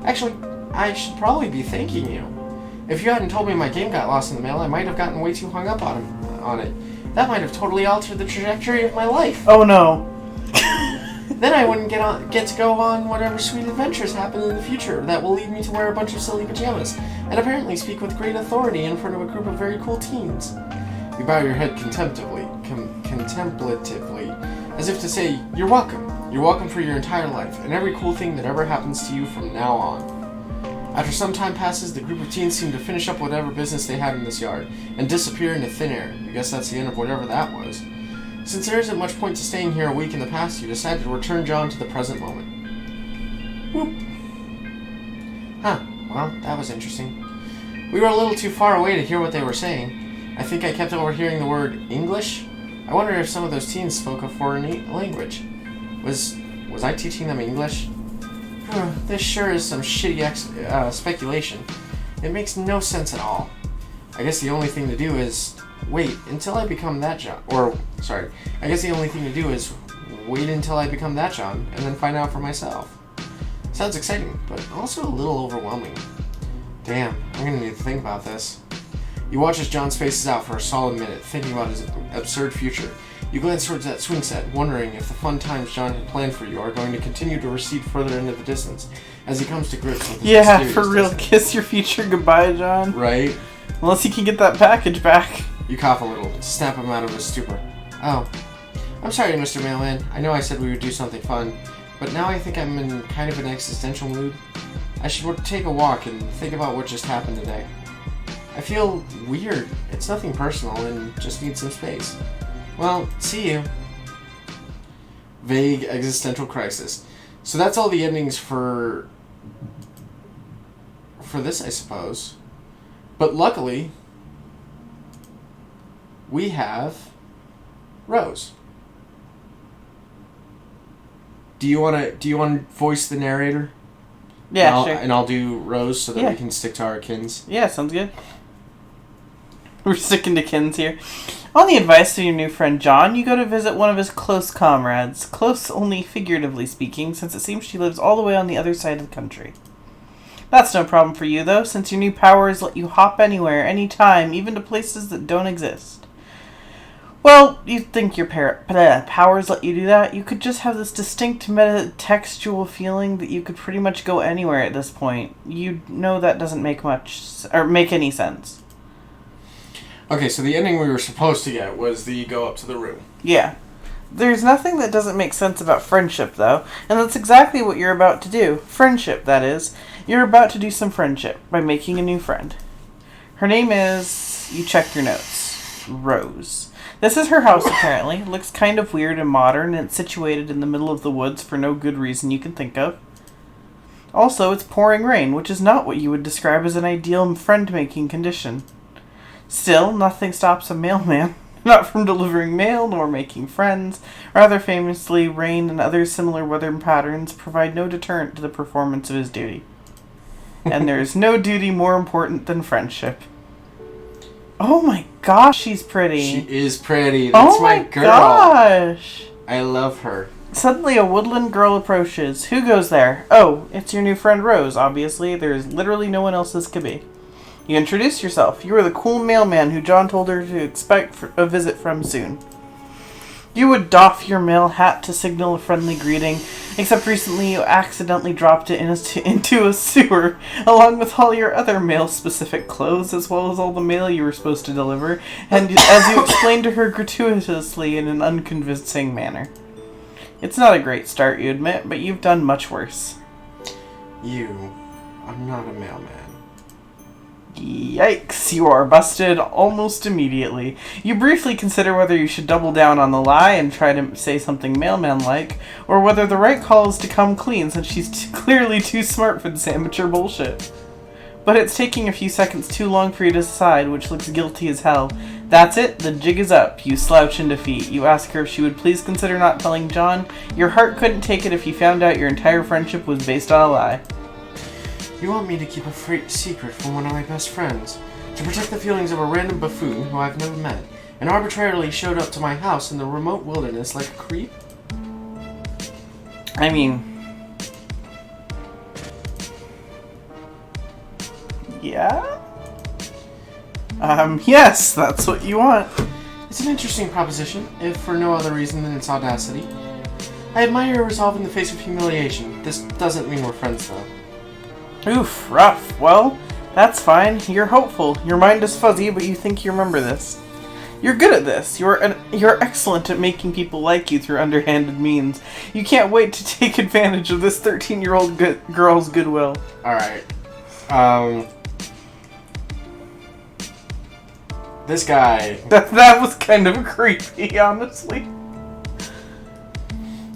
Actually, I should probably be thanking you. If you hadn't told me my game got lost in the mail, I might have gotten way too hung up on it. That might have totally altered the trajectory of my life. Oh no. Then I wouldn't get to go on whatever sweet adventures happen in the future that will lead me to wear a bunch of silly pajamas, and apparently speak with great authority in front of a group of very cool teens. You bow your head contemplatively, as if to say, you're welcome. You're welcome for your entire life, and every cool thing that ever happens to you from now on. After some time passes, the group of teens seem to finish up whatever business they had in this yard, and disappear into thin air. I guess that's the end of whatever that was. Since there isn't much point to staying here a week in the past, you decide to return John to the present moment. Whoop. Huh, well, that was interesting. We were a little too far away to hear what they were saying. I think I kept overhearing the word English. I wonder if some of those teens spoke a foreign language. Was I teaching them English? This sure is some shitty speculation. It makes no sense at all. I guess the only thing to do is wait until I become that John. I guess the only thing to do is wait until I become that John, and then find out for myself. Sounds exciting, but also a little overwhelming. Damn, I'm gonna need to think about this. You watch as John spaces out for a solid minute, thinking about his absurd future. You glance towards that swing set, wondering if the fun times John had planned for you are going to continue to recede further into the distance as he comes to grips with his mysterious for real. destiny. Kiss your future goodbye, John. Right? Unless you can get that package back. You cough a little, snap him out of his stupor. Oh, I'm sorry, Mr. Mailman. I know I said we would do something fun, but now I think I'm in kind of an existential mood. I should take a walk and think about what just happened today. I feel weird. It's nothing personal and just need some space. Well, see you. Vague existential crisis. So that's all the endings for this, I suppose. But luckily, we have Rose. Do you want to voice the narrator? Yeah, sure. And I'll do Rose so that Yeah. we can stick to our kins. Yeah, sounds good. We're sticking to kins here. On the advice of your new friend John, you go to visit one of his close comrades. Close only figuratively speaking, since it seems she lives all the way on the other side of the country. That's no problem for you, though, since your new powers let you hop anywhere, anytime, even to places that don't exist. Well, you'd think your powers let you do that. You could just have this distinct metatextual feeling that you could pretty much go anywhere at this point. You know that doesn't make any sense. Okay, so the ending we were supposed to get was the go up to the room. Yeah. There's nothing that doesn't make sense about friendship, though, and that's exactly what you're about to do. Friendship, that is. You're about to do some friendship by making a new friend. Her name is... You check your notes. Rose. This is her house, apparently. It looks kind of weird and modern, and it's situated in the middle of the woods for no good reason you can think of. Also, it's pouring rain, which is not what you would describe as an ideal friend-making condition. Still, nothing stops a mailman, not from delivering mail nor making friends. Rather famously, rain and other similar weather patterns provide no deterrent to the performance of his duty. And there is no duty more important than friendship. Oh my gosh, she's pretty. She is pretty. That's my girl. Gosh. I love her. Suddenly a woodland girl approaches. Who goes there? Oh, it's your new friend Rose, obviously. There's literally no one else this could be. You introduce yourself. You are the cool mailman who John told her to expect a visit from soon. You would doff your mail hat to signal a friendly greeting, except recently you accidentally dropped it into a sewer, along with all your other mail-specific clothes, as well as all the mail you were supposed to deliver, and as you explained to her gratuitously in an unconvincing manner. It's not a great start, you admit, but you've done much worse. You are not a mailman. Yikes, you are busted almost immediately. You briefly consider whether you should double down on the lie and try to say something mailman-like, or whether the right call is to come clean since she's clearly too smart for this amateur bullshit. But it's taking a few seconds too long for you to decide, which looks guilty as hell. That's it, the jig is up. You slouch in defeat. You ask her if she would please consider not telling John. Your heart couldn't take it if you found out your entire friendship was based on a lie. You want me to keep a secret from one of my best friends, to protect the feelings of a random buffoon who I've never met, and arbitrarily showed up to my house in the remote wilderness like a creep? I mean... Yeah? Yes, that's what you want. It's an interesting proposition, if for no other reason than its audacity. I admire your resolve in the face of humiliation. This doesn't mean we're friends, though. Oof, rough. Well, that's fine. You're hopeful. Your mind is fuzzy, but you think you remember this. You're good at this. You're excellent at making people like you through underhanded means. You can't wait to take advantage of this 13-year-old girl's goodwill. Alright. This guy... That was kind of creepy, honestly.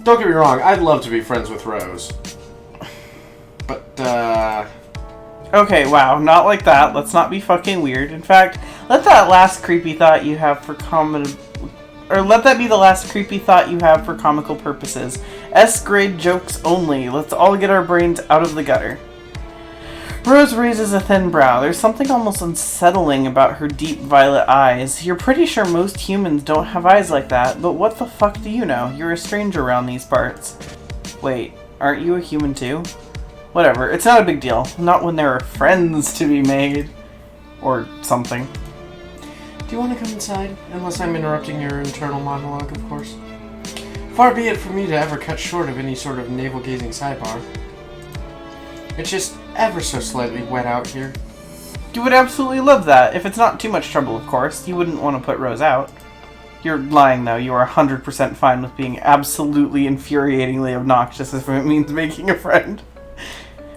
Don't get me wrong, I'd love to be friends with Rose. But, Okay, wow, not like that. Let's not be fucking weird. In fact, let that last creepy thought you have for let that be the last creepy thought you have for comical purposes. S-grade jokes only. Let's all get our brains out of the gutter. Rose raises a thin brow. There's something almost unsettling about her deep violet eyes. You're pretty sure most humans don't have eyes like that, but what the fuck do you know? You're a stranger around these parts. Wait, aren't you a human too? Whatever, it's not a big deal. Not when there are friends to be made. Or something. Do you want to come inside? Unless I'm interrupting your internal monologue, of course. Far be it from me to ever cut short of any sort of navel-gazing sidebar. It's just ever so slightly wet out here. You would absolutely love that, if it's not too much trouble, of course. You wouldn't want to put Rose out. You're lying, though. You are 100% fine with being absolutely infuriatingly obnoxious if it means making a friend.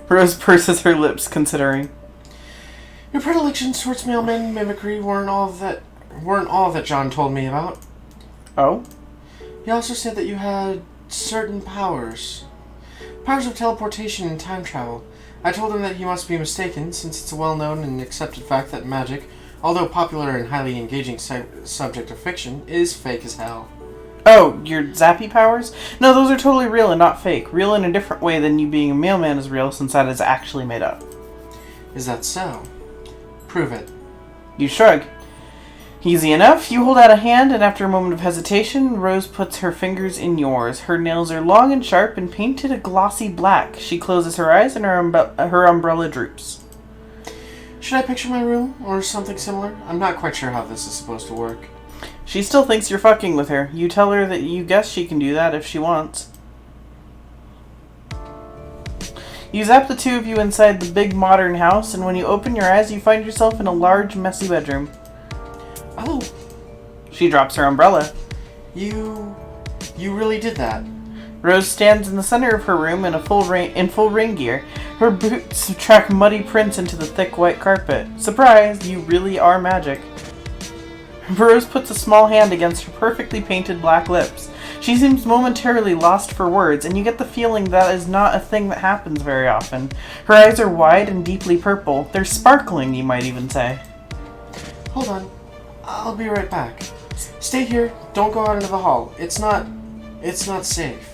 Rose purses her lips, considering. Your predilections towards mailman mimicry weren't all that John told me about. Oh? He also said that you had certain powers. Powers of teleportation and time travel. I told him that he must be mistaken, since it's a well-known and accepted fact that magic, although popular and highly engaging subject of fiction, is fake as hell. Oh, your zappy powers? No, those are totally real and not fake. Real in a different way than you being a mailman is real, since that is actually made up. Is that so? Prove it. You shrug. Easy enough. You hold out a hand, and after a moment of hesitation, Rose puts her fingers in yours. Her nails are long and sharp and painted a glossy black. She closes her eyes, and her umbrella droops. Should I picture my room, or something similar? I'm not quite sure how this is supposed to work. She still thinks you're fucking with her. You tell her that you guess she can do that if she wants. You zap the two of you inside the big modern house, and when you open your eyes, you find yourself in a large, messy bedroom. Oh. She drops her umbrella. You really did that. Rose stands in the center of her room in full rain gear. Her boots track muddy prints into the thick white carpet. Surprise, you really are magic. Rose puts a small hand against her perfectly painted black lips. She seems momentarily lost for words, and you get the feeling that is not a thing that happens very often. Her eyes are wide and deeply purple. They're sparkling, you might even say. Hold on. I'll be right back. Stay here. Don't go out into the hall. It's not safe.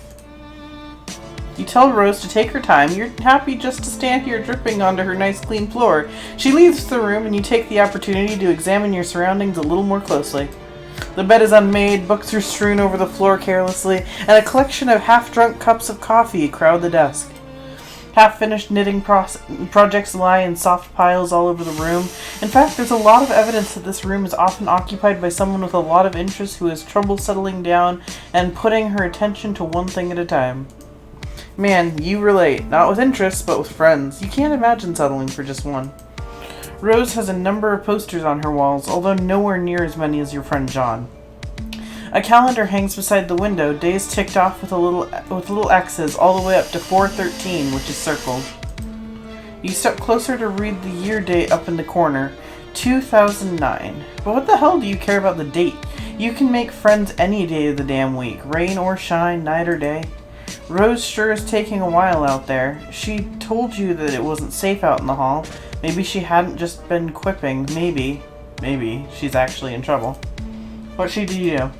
You tell Rose to take her time. You're happy just to stand here dripping onto her nice clean floor. She leaves the room, and you take the opportunity to examine your surroundings a little more closely. The bed is unmade, books are strewn over the floor carelessly, and a collection of half-drunk cups of coffee crowd the desk. Half-finished knitting projects lie in soft piles all over the room. In fact, there's a lot of evidence that this room is often occupied by someone with a lot of interest who has trouble settling down and putting her attention to one thing at a time. Man, you relate. Not with interests, but with friends. You can't imagine settling for just one. Rose has a number of posters on her walls, although nowhere near as many as your friend John. A calendar hangs beside the window, days ticked off with little X's all the way up to 4/13, which is circled. You step closer to read the year date up in the corner, 2009. But what the hell do you care about the date? You can make friends any day of the damn week, rain or shine, night or day. Rose sure is taking a while out there. She told you that it wasn't safe out in the hall. Maybe she hadn't just been quipping. Maybe she's actually in trouble. What should you do?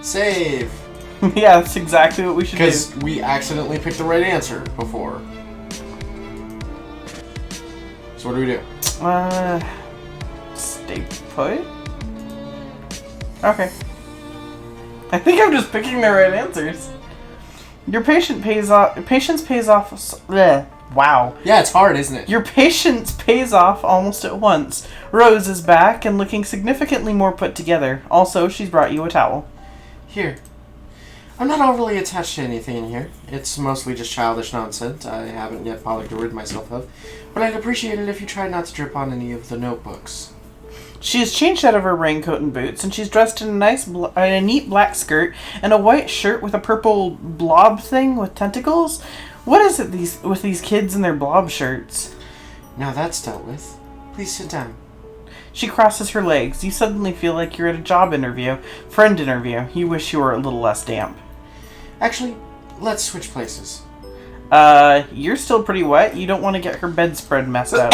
Save. Yeah, that's exactly what we should do. Because we accidentally picked the right answer before. So what do we do? Stay put? Okay. I think I'm just picking the right answers. Your patience pays off. Bleh. Wow. Yeah, it's hard, isn't it? Your patience pays off almost at once. Rose is back and looking significantly more put together. Also, she's brought you a towel. Here. I'm not overly attached to anything in here. It's mostly just childish nonsense I haven't yet bothered to rid myself of. But I'd appreciate it if you tried not to drip on any of the notebooks. She has changed out of her raincoat and boots, and she's dressed in a neat black skirt and a white shirt with a purple blob thing with tentacles. What is it with these kids and their blob shirts? Now that's dealt with. Please sit down. She crosses her legs. You suddenly feel like you're at a job interview, friend interview. You wish you were a little less damp. Actually, let's switch places. You're still pretty wet. You don't want to get her bedspread messed up.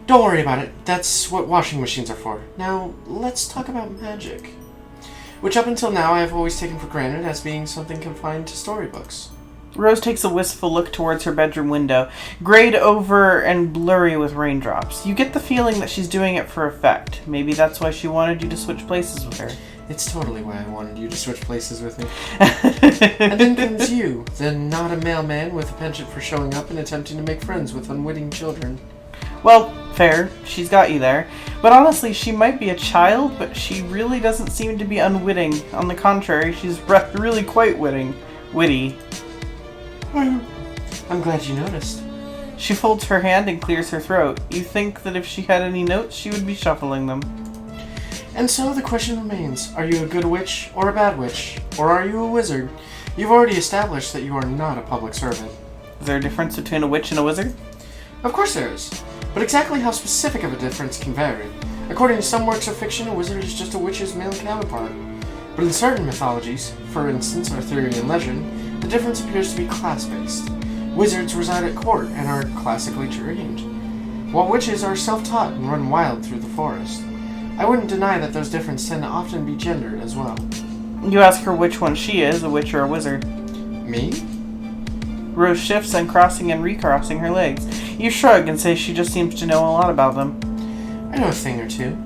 Don't worry about it. That's what washing machines are for. Now, let's talk about magic. Which up until now I have always taken for granted as being something confined to storybooks. Rose takes a wistful look towards her bedroom window, grayed over and blurry with raindrops. You get the feeling that she's doing it for effect. Maybe that's why she wanted you to switch places with her. It's totally why I wanted you to switch places with me. And then comes you, the not a mailman with a penchant for showing up and attempting to make friends with unwitting children. Well, fair. She's got you there. But honestly, she might be a child, but she really doesn't seem to be unwitting. On the contrary, she's really quite witty. I'm glad you noticed. She folds her hand and clears her throat. You think that if she had any notes, she would be shuffling them. And so the question remains, are you a good witch or a bad witch? Or are you a wizard? You've already established that you are not a public servant. Is there a difference between a witch and a wizard? Of course there is. But exactly how specific of a difference can vary. According to some works of fiction, a wizard is just a witch's male counterpart. But in certain mythologies, for instance Arthurian legend, the difference appears to be class-based. Wizards reside at court and are classically trained, while witches are self-taught and run wild through the forest. I wouldn't deny that those differences tend to often be gendered as well. You ask her which one she is, a witch or a wizard. Me? Rose shifts, uncrossing and recrossing her legs. You shrug and say she just seems to know a lot about them. I know a thing or two.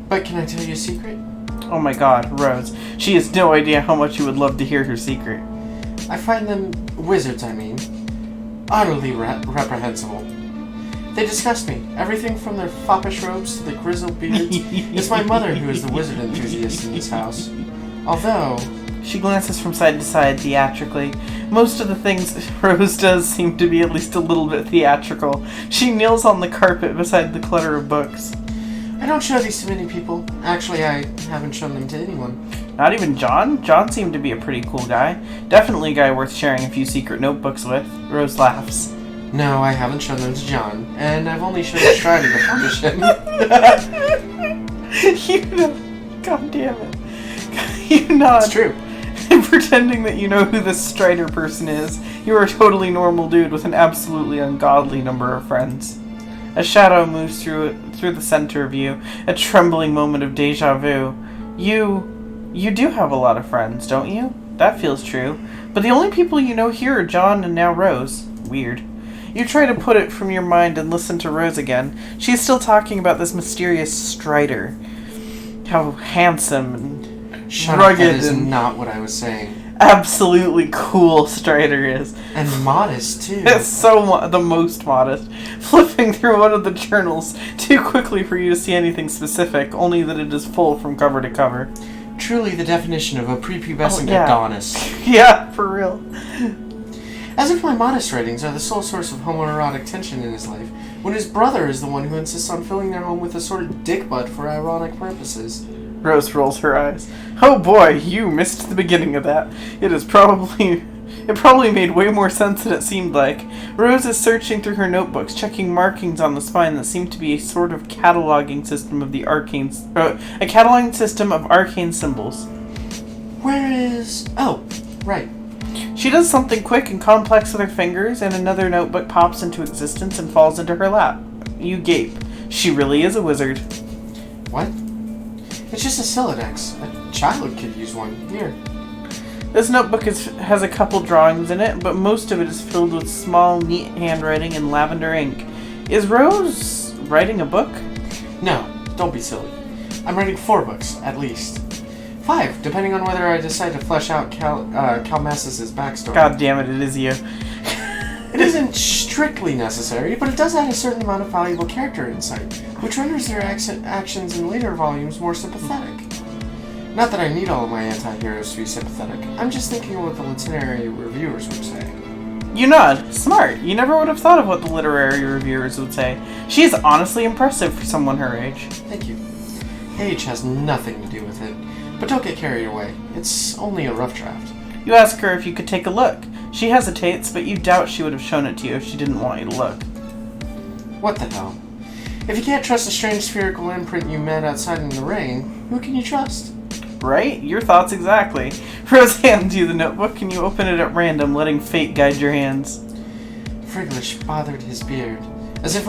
But can I tell you a secret? Oh my god, Rose. She has no idea how much you would love to hear her secret. I find them, wizards I mean, utterly reprehensible. They disgust me. Everything from their foppish robes to the grizzled beards. It's my mother who is the wizard enthusiast in this house. Although... She glances from side to side theatrically. Most of the things Rose does seem to be at least a little bit theatrical. She kneels on the carpet beside the clutter of books. I don't show these to many people. Actually, I haven't shown them to anyone. Not even John? John seemed to be a pretty cool guy. Definitely a guy worth sharing a few secret notebooks with. Rose laughs. No, I haven't shown them to John. And I've only shown Strider to punish him. You know... God damn it. You nod. It's true. Pretending that you know who this Strider person is. You are a totally normal dude with an absolutely ungodly number of friends. A shadow moves through the center of you, a trembling moment of deja vu. You do have a lot of friends, don't you? That feels true. But the only people you know here are John and now Rose. Weird. You try to put it from your mind and listen to Rose again. She's still talking about this mysterious Strider. How handsome and Shut rugged up, that is and not what I was saying. absolutely cool Strider is. And modest, too. It's so the most modest. Flipping through one of the journals too quickly for you to see anything specific, only that it is full from cover to cover. Truly the definition of a prepubescent yeah. Adonis. Yeah, for real. As if my modest writings are the sole source of homoerotic tension in his life, when his brother is the one who insists on filling their home with a sort of dick butt for ironic purposes. Rose rolls her eyes. Oh boy, you missed the beginning of that. It probably made way more sense than it seemed like. Rose is searching through her notebooks, checking markings on the spine that seem to be a sort of cataloging system of the arcane symbols. Where is... Oh, right. She does something quick and complex with her fingers, and another notebook pops into existence and falls into her lap. You gape. She really is a wizard. What? It's just a Silodex. A child could use one. Here. This notebook has a couple drawings in it, but most of it is filled with small, neat handwriting in lavender ink. Is Rose writing a book? No, don't be silly. I'm writing 4 books, at least. 5, depending on whether I decide to flesh out Calmassus' backstory. God damn it, it is you. It isn't strictly necessary, but it does add a certain amount of valuable character insight, which renders their actions in later volumes more sympathetic. Not that I need all of my anti-heroes to be sympathetic. I'm just thinking of what the literary reviewers would say. You nod. Smart. You never would have thought of what the literary reviewers would say. She is honestly impressive for someone her age. Thank you. Age has nothing to do with it, but don't get carried away. It's only a rough draft. You ask her if you could take a look. She hesitates, but you doubt she would have shown it to you if she didn't want you to look. What the hell? If you can't trust a strange spherical imprint you met outside in the rain, who can you trust? Right? Your thoughts exactly. Rose hands you the notebook and you open it at random, letting fate guide your hands. Friglish bothered his beard, as if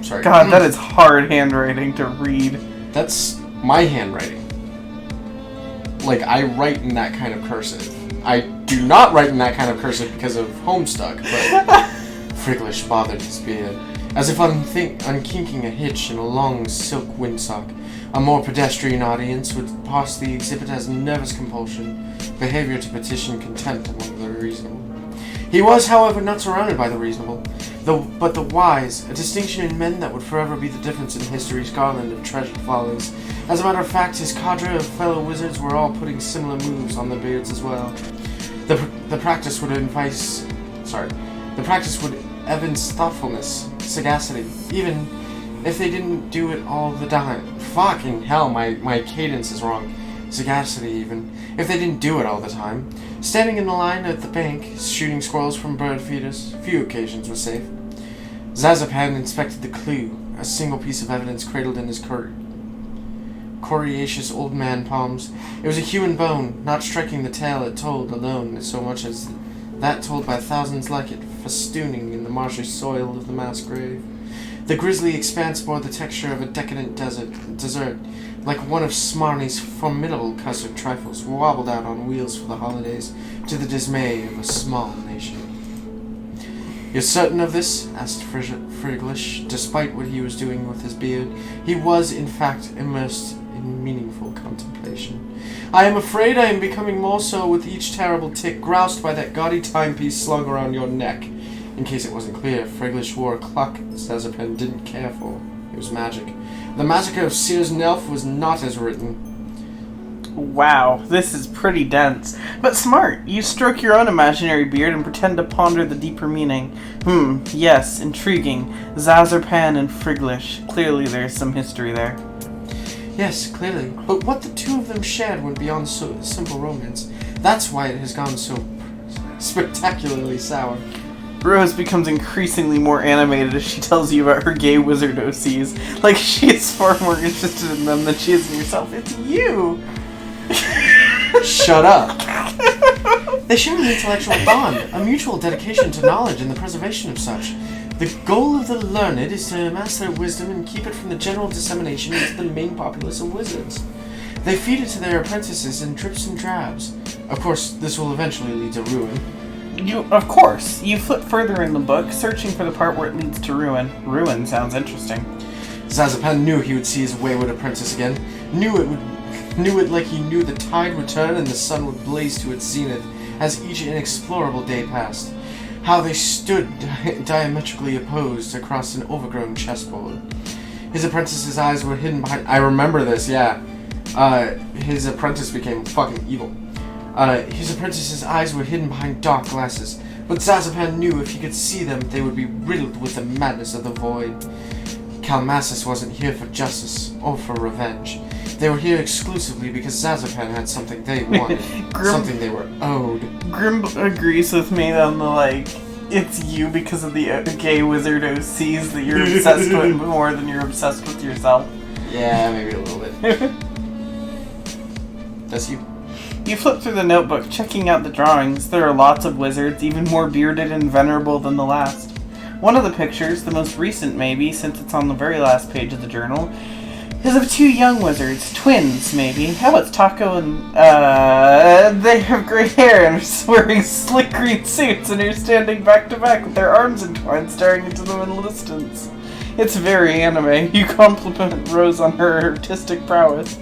Sorry. God, that is hard handwriting to read. That's my handwriting. Like, I write in that kind of cursive. I do not write in that kind of cursive because of Homestuck, but Friglish bothered his beard, as if unkinking a hitch in a long silk windsock. A more pedestrian audience would possibly exhibit as nervous compulsion, behavior to petition contempt among the reasonable. He was, however, not surrounded by the reasonable, but the wise, a distinction in men that would forever be the difference in history's garland of treasured follies. As a matter of fact, his cadre of fellow wizards were all putting similar moves on their beards as well. The practice would evince thoughtfulness, sagacity, even if they didn't do it all the time. Fucking hell, my cadence is wrong. Sagacity, even if they didn't do it all the time. Standing in the line at the bank, shooting squirrels from bird feeders, few occasions were safe. Zazapan inspected the clue, a single piece of evidence cradled in his coriaceous old man palms. It was a human bone, not striking the tale it told alone so much as that told by thousands like it, festooning in the marshy soil of the mass grave. The grisly expanse bore the texture of a decadent dessert, like one of Smarney's formidable custard trifles, wobbled out on wheels for the holidays, to the dismay of a small nation. "You're certain of this?" asked Friglish, despite what he was doing with his beard. He was, in fact, immersed in meaningful contemplation. "I am afraid I am becoming more so with each terrible tick, groused by that gaudy timepiece slung around your neck." In case it wasn't clear, Friglish wore a clock Zazapan didn't care for. It was magic. The massacre of Sears Nelf was not as written. Wow, this is pretty dense. But smart. You stroke your own imaginary beard and pretend to ponder the deeper meaning. Yes, intriguing. Zazarpan and Friglish. Clearly there's some history there. Yes, clearly. But what the two of them shared went beyond simple romance. That's why it has gone so spectacularly sour. Rose becomes increasingly more animated as she tells you about her gay wizard OCs. Like she is far more interested in them than she is in yourself. It's you! Shut up! They share an intellectual bond, a mutual dedication to knowledge and the preservation of such. The goal of the learned is to amass their wisdom and keep it from the general dissemination into the main populace of wizards. They feed it to their apprentices in drips and drabs. Of course, this will eventually lead to ruin. Of course. You flip further in the book, searching for the part where it leads to ruin. Ruin sounds interesting. Zazapan knew he would see his wayward apprentice again. Knew it like he knew the tide would turn and the sun would blaze to its zenith as each inexplorable day passed. How they stood diametrically opposed across an overgrown chessboard. His apprentice's eyes were hidden behind... I remember this, yeah. His apprentice became fucking evil. His apprentice's eyes were hidden behind dark glasses, but Zazapan knew if he could see them, they would be riddled with the madness of the void. Calmassus wasn't here for justice or for revenge. They were here exclusively because Zazapan had something they wanted, something they were owed. Grim agrees with me on the, it's you because of the gay wizard OCs that you're obsessed with more than you're obsessed with yourself. Yeah, maybe a little bit. That's you. You flip through the notebook, checking out the drawings. There are lots of wizards, even more bearded and venerable than the last. One of the pictures, the most recent maybe, since it's on the very last page of the journal, is of two young wizards, twins maybe. Oh, it's Taco and, they have gray hair and are wearing slick green suits and are standing back to back with their arms entwined, staring into the middle distance. It's very anime. You compliment Rose on her artistic prowess.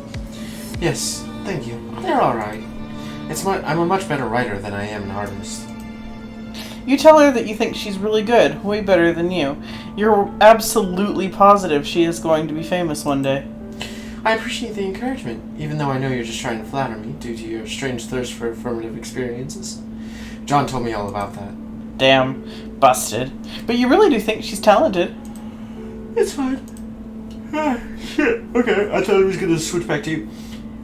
Yes, thank you. They're alright. I'm a much better writer than I am an artist. You tell her that you think she's really good, way better than you. You're absolutely positive she is going to be famous one day. I appreciate the encouragement, even though I know you're just trying to flatter me due to your strange thirst for affirmative experiences. John told me all about that. Damn. Busted. But you really do think she's talented. It's fine. Shit. Okay, I thought I was going to switch back to you.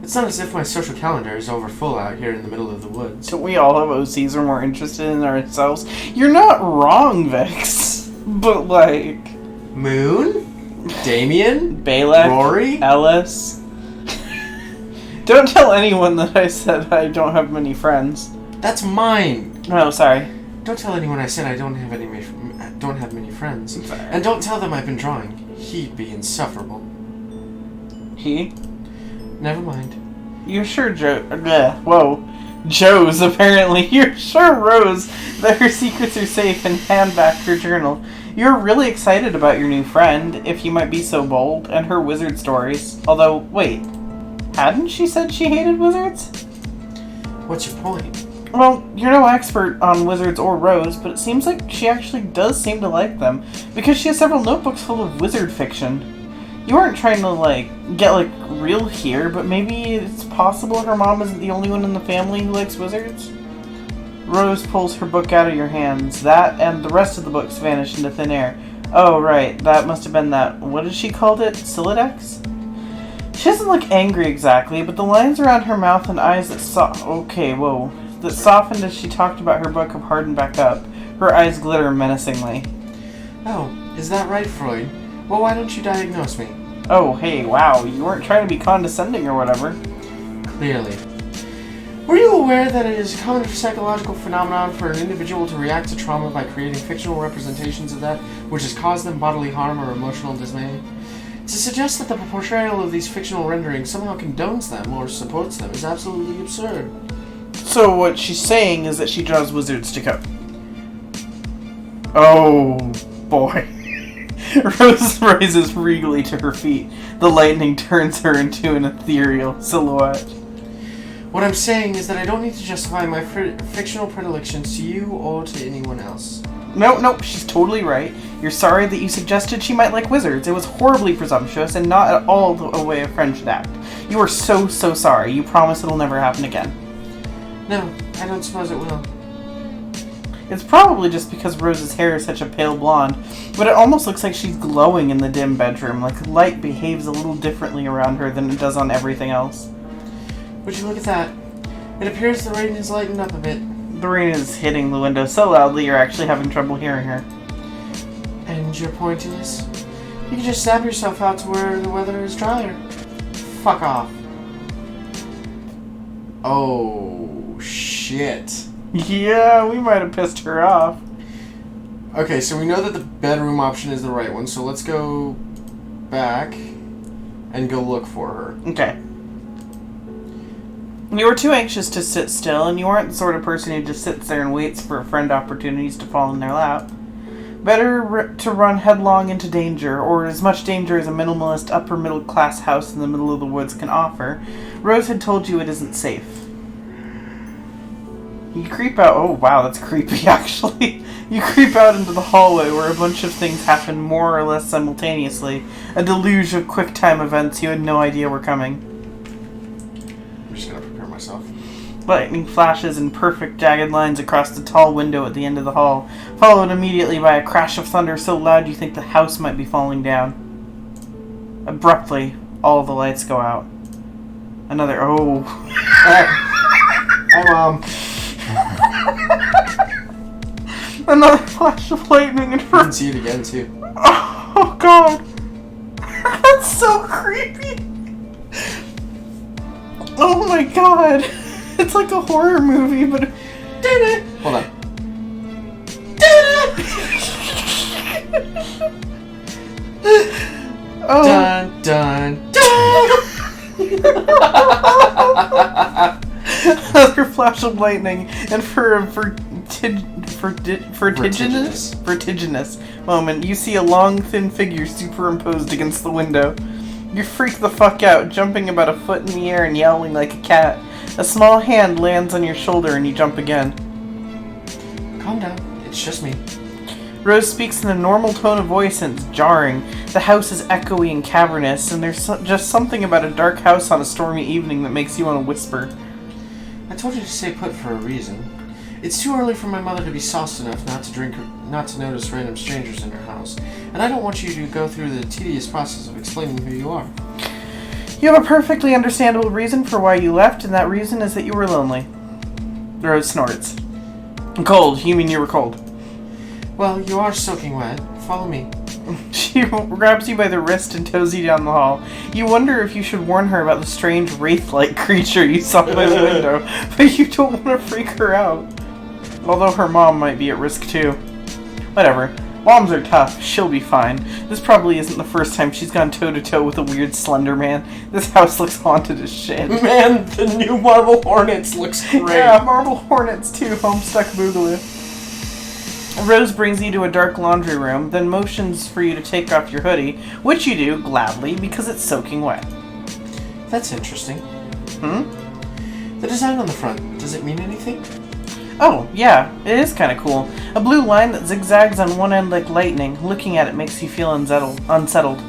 It's not as if my social calendar is over full out here in the middle of the woods. Don't we all have OCs we're more interested in ourselves? You're not wrong, Vex. But Moon? Damien? Balak? Rory? Ellis? Don't tell anyone that I said I don't have many friends. That's mine. Oh, sorry. Don't tell anyone I said I don't have many friends. Sorry. And don't tell them I've been drawing. He'd be insufferable. He? Never mind. You're sure, Joe? Whoa. Joe's, apparently. You're sure, Rose, that her secrets are safe and hand back her journal. You're really excited about your new friend, if you might be so bold, and her wizard stories. Although, wait, hadn't she said she hated wizards? What's your point? Well, you're no expert on wizards or Rose, but it seems like she actually does seem to like them, because she has several notebooks full of wizard fiction. You aren't trying to, get, real here, but maybe it's possible her mom isn't the only one in the family who likes wizards? Rose pulls her book out of your hands. That and the rest of the books vanish into thin air. Oh, right, that must have been that, what did she called it? Silodex? She doesn't look angry exactly, but the lines around her mouth and eyes that softened as she talked about her book have hardened back up. Her eyes glitter menacingly. Oh, is that right, Freud? Well, why don't you diagnose me? Oh, hey, wow, you weren't trying to be condescending or whatever. Clearly. Were you aware that it is a common psychological phenomenon for an individual to react to trauma by creating fictional representations of that which has caused them bodily harm or emotional dismay? To suggest that the portrayal of these fictional renderings somehow condones them or supports them is absolutely absurd. So what she's saying is that she draws wizards to go. Oh, boy. Rose rises regally to her feet. The lightning turns her into an ethereal silhouette. What I'm saying is that I don't need to justify my fictional predilections to you or to anyone else. Nope, she's totally right. You're sorry that you suggested she might like wizards. It was horribly presumptuous and not at all the way a friend should act. You are so sorry. You promise it'll never happen again. No, I don't suppose it will. It's probably just because Rose's hair is such a pale blonde, but it almost looks like she's glowing in the dim bedroom, like light behaves a little differently around her than it does on everything else. Would you look at that? It appears the rain has lightened up a bit. The rain is hitting the window so loudly you're actually having trouble hearing her. And your point is? You can just snap yourself out to where the weather is drier. Fuck off. Oh, shit. Yeah, we might have pissed her off. Okay, so we know that the bedroom option is the right one, so let's go back and go look for her. Okay. You were too anxious to sit still, and you aren't the sort of person who just sits there and waits for friend opportunities to fall in their lap. Better to run headlong into danger, or as much danger as a minimalist upper-middle-class house in the middle of the woods can offer. Rose had told you it isn't safe. You creep out... Oh, wow, that's creepy, actually. You creep out into the hallway where a bunch of things happen more or less simultaneously. A deluge of quick-time events you had no idea were coming. I'm just gonna prepare myself. Lightning flashes in perfect jagged lines across the tall window at the end of the hall, followed immediately by a crash of thunder so loud you think the house might be falling down. Abruptly, all the lights go out. Another... Oh. Hi, Mom. Another flash of lightning and You can see it again, too. Oh, God. That's so creepy. Oh, my God. It's like a horror movie, but... Hold on. Oh. Dun, dun, dun! Another flash of lightning, and for a vertiginous moment, you see a long, thin figure superimposed against the window. You freak the fuck out, jumping about a foot in the air and yowling like a cat. A small hand lands on your shoulder and you jump again. Calm down. It's just me. Rose speaks in a normal tone of voice and it's jarring. The house is echoey and cavernous, and there's just something about a dark house on a stormy evening that makes you want to whisper. I told you to stay put for a reason. It's too early for my mother to be sauced enough not to notice random strangers in her house, and I don't want you to go through the tedious process of explaining who you are. You have a perfectly understandable reason for why you left, and that reason is that you were lonely. Rose snorts. Cold. You mean you were cold? Well, you are soaking wet. Follow me. She grabs you by the wrist and tows you down the hall. You wonder if you should warn her about the strange wraith-like creature you saw by the window, but you don't want to freak her out. Although her mom might be at risk too. Whatever. Moms are tough. She'll be fine. This probably isn't the first time she's gone toe-to-toe with a weird slender man. This house looks haunted as shit. Man, the new Marble Hornets looks great. Yeah, Marble Hornets too. Homestuck Boogaloo. Rose brings you to a dark laundry room, then motions for you to take off your hoodie, which you do, gladly, because it's soaking wet. That's interesting. The design on the front, does it mean anything? Oh, yeah, it is kind of cool. A blue line that zigzags on one end like lightning. Looking at it makes you feel unsettled.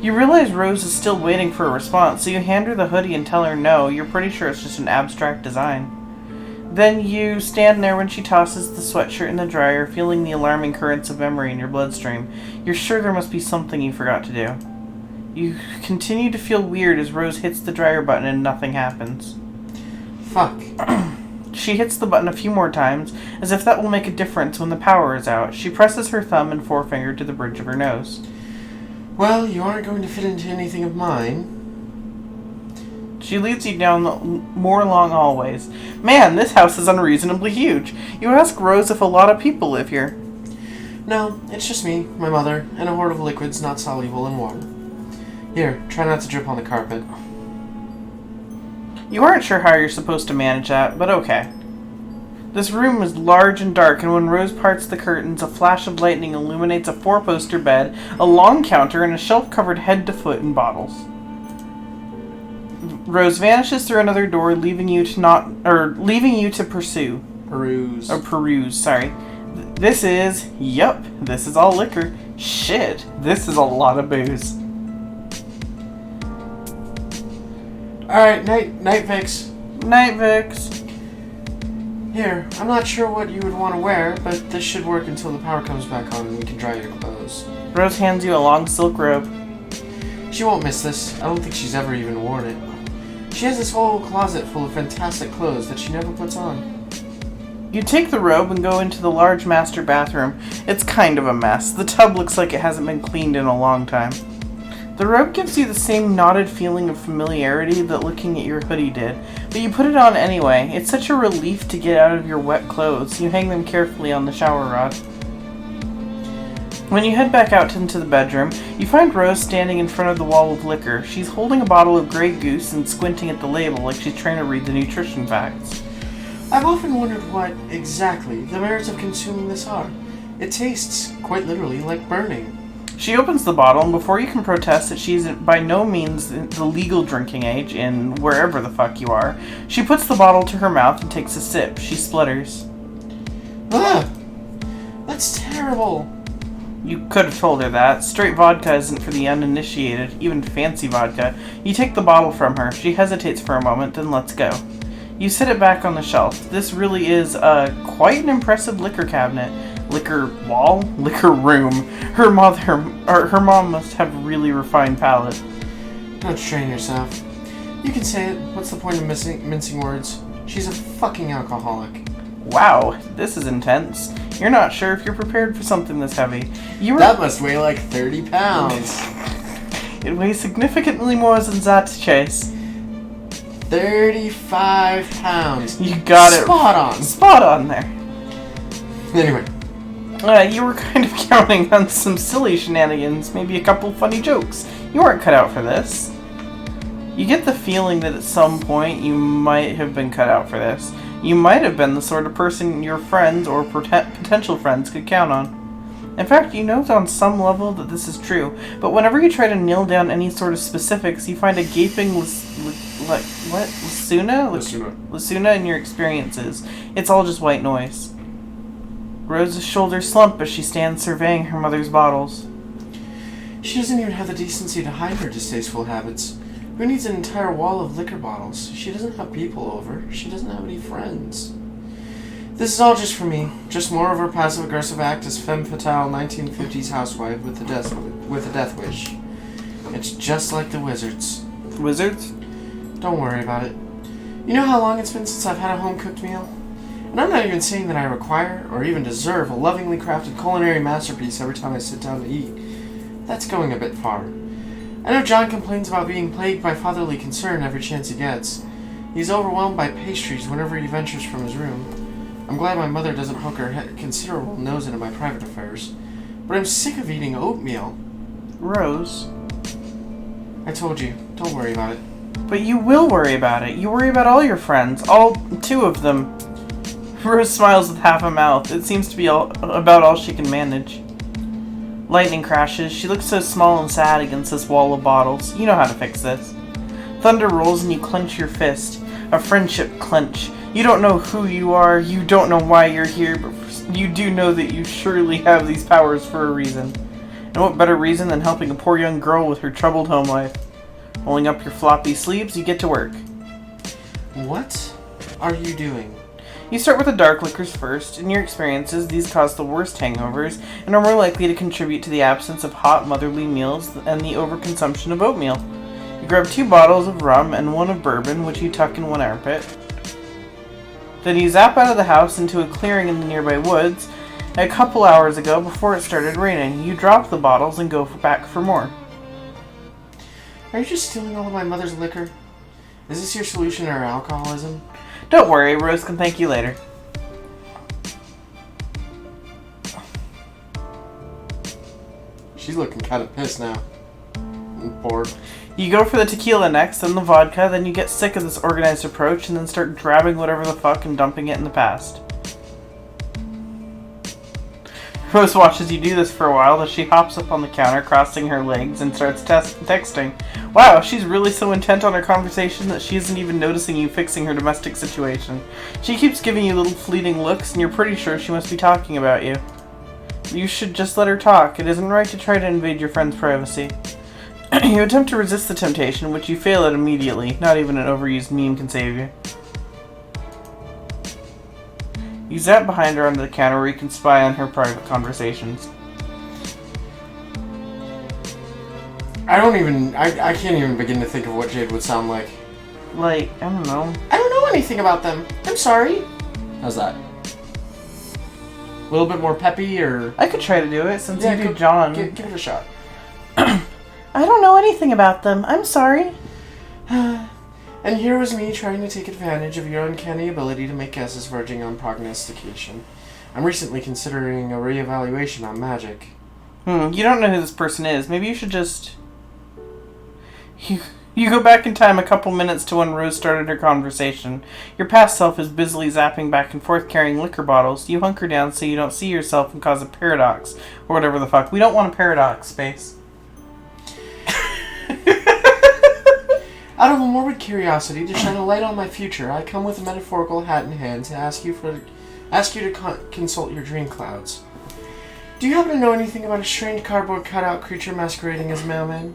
You realize Rose is still waiting for a response, so you hand her the hoodie and tell her no, you're pretty sure it's just an abstract design. Then you stand there when she tosses the sweatshirt in the dryer, feeling the alarming currents of memory in your bloodstream. You're sure there must be something you forgot to do. You continue to feel weird as Rose hits the dryer button and nothing happens. Fuck. She hits the button a few more times, as if that will make a difference when the power is out. She presses her thumb and forefinger to the bridge of her nose. Well, you aren't going to fit into anything of mine. She leads you down more long hallways. Man, this house is unreasonably huge. You ask Rose if a lot of people live here. No, it's just me, my mother, and a horde of liquids not soluble in water. Here, try not to drip on the carpet. You aren't sure how you're supposed to manage that, but okay. This room is large and dark, and when Rose parts the curtains, a flash of lightning illuminates a 4-poster bed, a long counter, and a shelf covered head to foot in bottles. Rose vanishes through another door, leaving you to pursue. Peruse, sorry. This is all liquor. Shit, this is a lot of booze. Alright, night, Vix. Night, Vix. Here, I'm not sure what you would want to wear, but this should work until the power comes back on and we can dry your clothes. Rose hands you a long silk robe. She won't miss this. I don't think she's ever even worn it. She has this whole closet full of fantastic clothes that she never puts on. You take the robe and go into the large master bathroom. It's kind of a mess. The tub looks like it hasn't been cleaned in a long time. The robe gives you the same knotted feeling of familiarity that looking at your hoodie did, but you put it on anyway. It's such a relief to get out of your wet clothes. You hang them carefully on the shower rod. When you head back out into the bedroom, you find Rose standing in front of the wall of liquor. She's holding a bottle of Grey Goose and squinting at the label like she's trying to read the nutrition facts. I've often wondered what, exactly, the merits of consuming this are. It tastes, quite literally, like burning. She opens the bottle, and before you can protest that she's by no means the legal drinking age in wherever the fuck you are, she puts the bottle to her mouth and takes a sip. She splutters. Ugh! That's terrible! You could have told her that. Straight vodka isn't for the uninitiated, even fancy vodka. You take the bottle from her. She hesitates for a moment, then lets go. You set it back on the shelf. This really is quite an impressive liquor cabinet. Liquor wall? Liquor room. Her mom must have a really refined palate. Don't strain yourself. You can say it. What's the point of mincing words? She's a fucking alcoholic. Wow, this is intense. You're not sure if you're prepared for something this heavy. That must weigh like 30 pounds. It weighs significantly more than that, Chase. 35 pounds. You got it. Spot on. Spot on there. Anyway. You were kind of counting on some silly shenanigans, maybe a couple funny jokes. You weren't cut out for this. You get the feeling that at some point you might have been cut out for this. You might have been the sort of person your friends or potential friends could count on. In fact, you know on some level that this is true, but whenever you try to nail down any sort of specifics, you find a gaping lacuna in your experiences. It's all just white noise. Rose's shoulders slump as she stands surveying her mother's bottles. She doesn't even have the decency to hide her distasteful habits. Who needs an entire wall of liquor bottles? She doesn't have people over. She doesn't have any friends. This is all just for me. Just more of her passive-aggressive act as femme fatale 1950s housewife with a death wish. It's just like the wizards. Wizards? Don't worry about it. You know how long it's been since I've had a home-cooked meal? And I'm not even saying that I require or even deserve a lovingly crafted culinary masterpiece every time I sit down to eat. That's going a bit far. I know John complains about being plagued by fatherly concern every chance he gets. He's overwhelmed by pastries whenever he ventures from his room. I'm glad my mother doesn't hook her considerable nose into my private affairs. but I'm sick of eating oatmeal. Rose. I told you, don't worry about it. But you will worry about it. You worry about all your friends. All 2 of them. Rose smiles with half a mouth. It seems to be about all she can manage. Lightning crashes. She looks so small and sad against this wall of bottles. You know how to fix this. Thunder rolls and you clench your fist. A friendship clench. You don't know who you are. You don't know why you're here. But you do know that you surely have these powers for a reason. And what better reason than helping a poor young girl with her troubled home life? Rolling up your floppy sleeves, you get to work. What are you doing? You start with the dark liquors first. In your experiences, these cause the worst hangovers and are more likely to contribute to the absence of hot motherly meals and the overconsumption of oatmeal. You grab 2 bottles of rum and 1 of bourbon, which you tuck in one armpit. Then you zap out of the house into a clearing in the nearby woods. A couple hours ago, before it started raining, you drop the bottles and go back for more. Are you just stealing all of my mother's liquor? Is this your solution to her alcoholism? Don't worry, Rose can thank you later. She's looking kind of pissed now. I'm bored. You go for the tequila next, then the vodka, then you get sick of this organized approach, and then start grabbing whatever the fuck and dumping it in the past. Rose watches you do this for a while, then she hops up on the counter, crossing her legs, and starts texting. Wow, she's really so intent on her conversation that she isn't even noticing you fixing her domestic situation. She keeps giving you little fleeting looks, and you're pretty sure she must be talking about you. You should just let her talk. It isn't right to try to invade your friend's privacy. You attempt to resist the temptation, which you fail at immediately. Not even an overused meme can save you. You zap behind her onto the counter where you can spy on her private conversations. I can't even begin to think of what Jade would sound like. Like, I don't know. I don't know anything about them. I'm sorry. How's that? A little bit more peppy, or... I could try to do it, since you do John. Give it a shot. I don't know anything about them. I'm sorry. And here was me trying to take advantage of your uncanny ability to make guesses verging on prognostication. I'm recently considering a reevaluation on magic. You don't know who this person is. Maybe you should just... You go back in time a couple minutes to when Rose started her conversation. Your past self is busily zapping back and forth carrying liquor bottles. You hunker down so you don't see yourself and cause a paradox. Or whatever the fuck. We don't want a paradox, Space. Out of a morbid curiosity to shine a light on my future, I come with a metaphorical hat in hand to ask you to consult your dream clouds. Do you happen to know anything about a strange cardboard cutout creature masquerading as a mailman?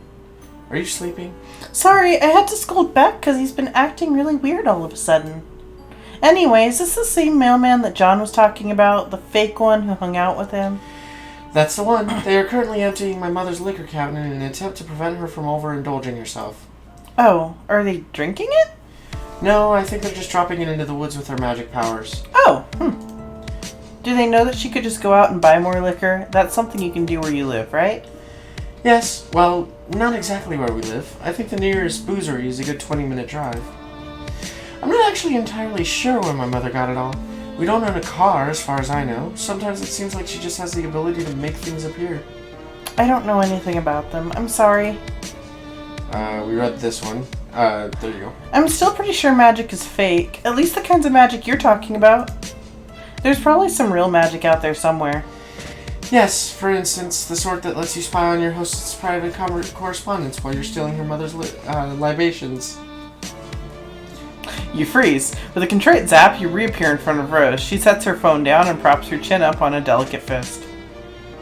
Are you sleeping? Sorry, I had to scold back because he's been acting really weird all of a sudden. Anyway, is this the same mailman that John was talking about? The fake one who hung out with him? That's the one. They are currently emptying my mother's liquor cabinet in an attempt to prevent her from overindulging herself. Oh, are they drinking it? No, I think they're just dropping it into the woods with their magic powers. Oh, Do they know that she could just go out and buy more liquor? That's something you can do where you live, right? Yes, well, not exactly where we live. I think the nearest boozery is a good 20-minute drive. I'm not actually entirely sure where my mother got it all. We don't own a car, as far as I know. Sometimes it seems like she just has the ability to make things appear. I don't know anything about them. I'm sorry. We read this one. There you go. I'm still pretty sure magic is fake. At least the kinds of magic you're talking about. There's probably some real magic out there somewhere. Yes, for instance, the sort that lets you spy on your host's private correspondence while you're stealing her mother's libations. You freeze. With a contrite zap, you reappear in front of Rose. She sets her phone down and props her chin up on a delicate fist.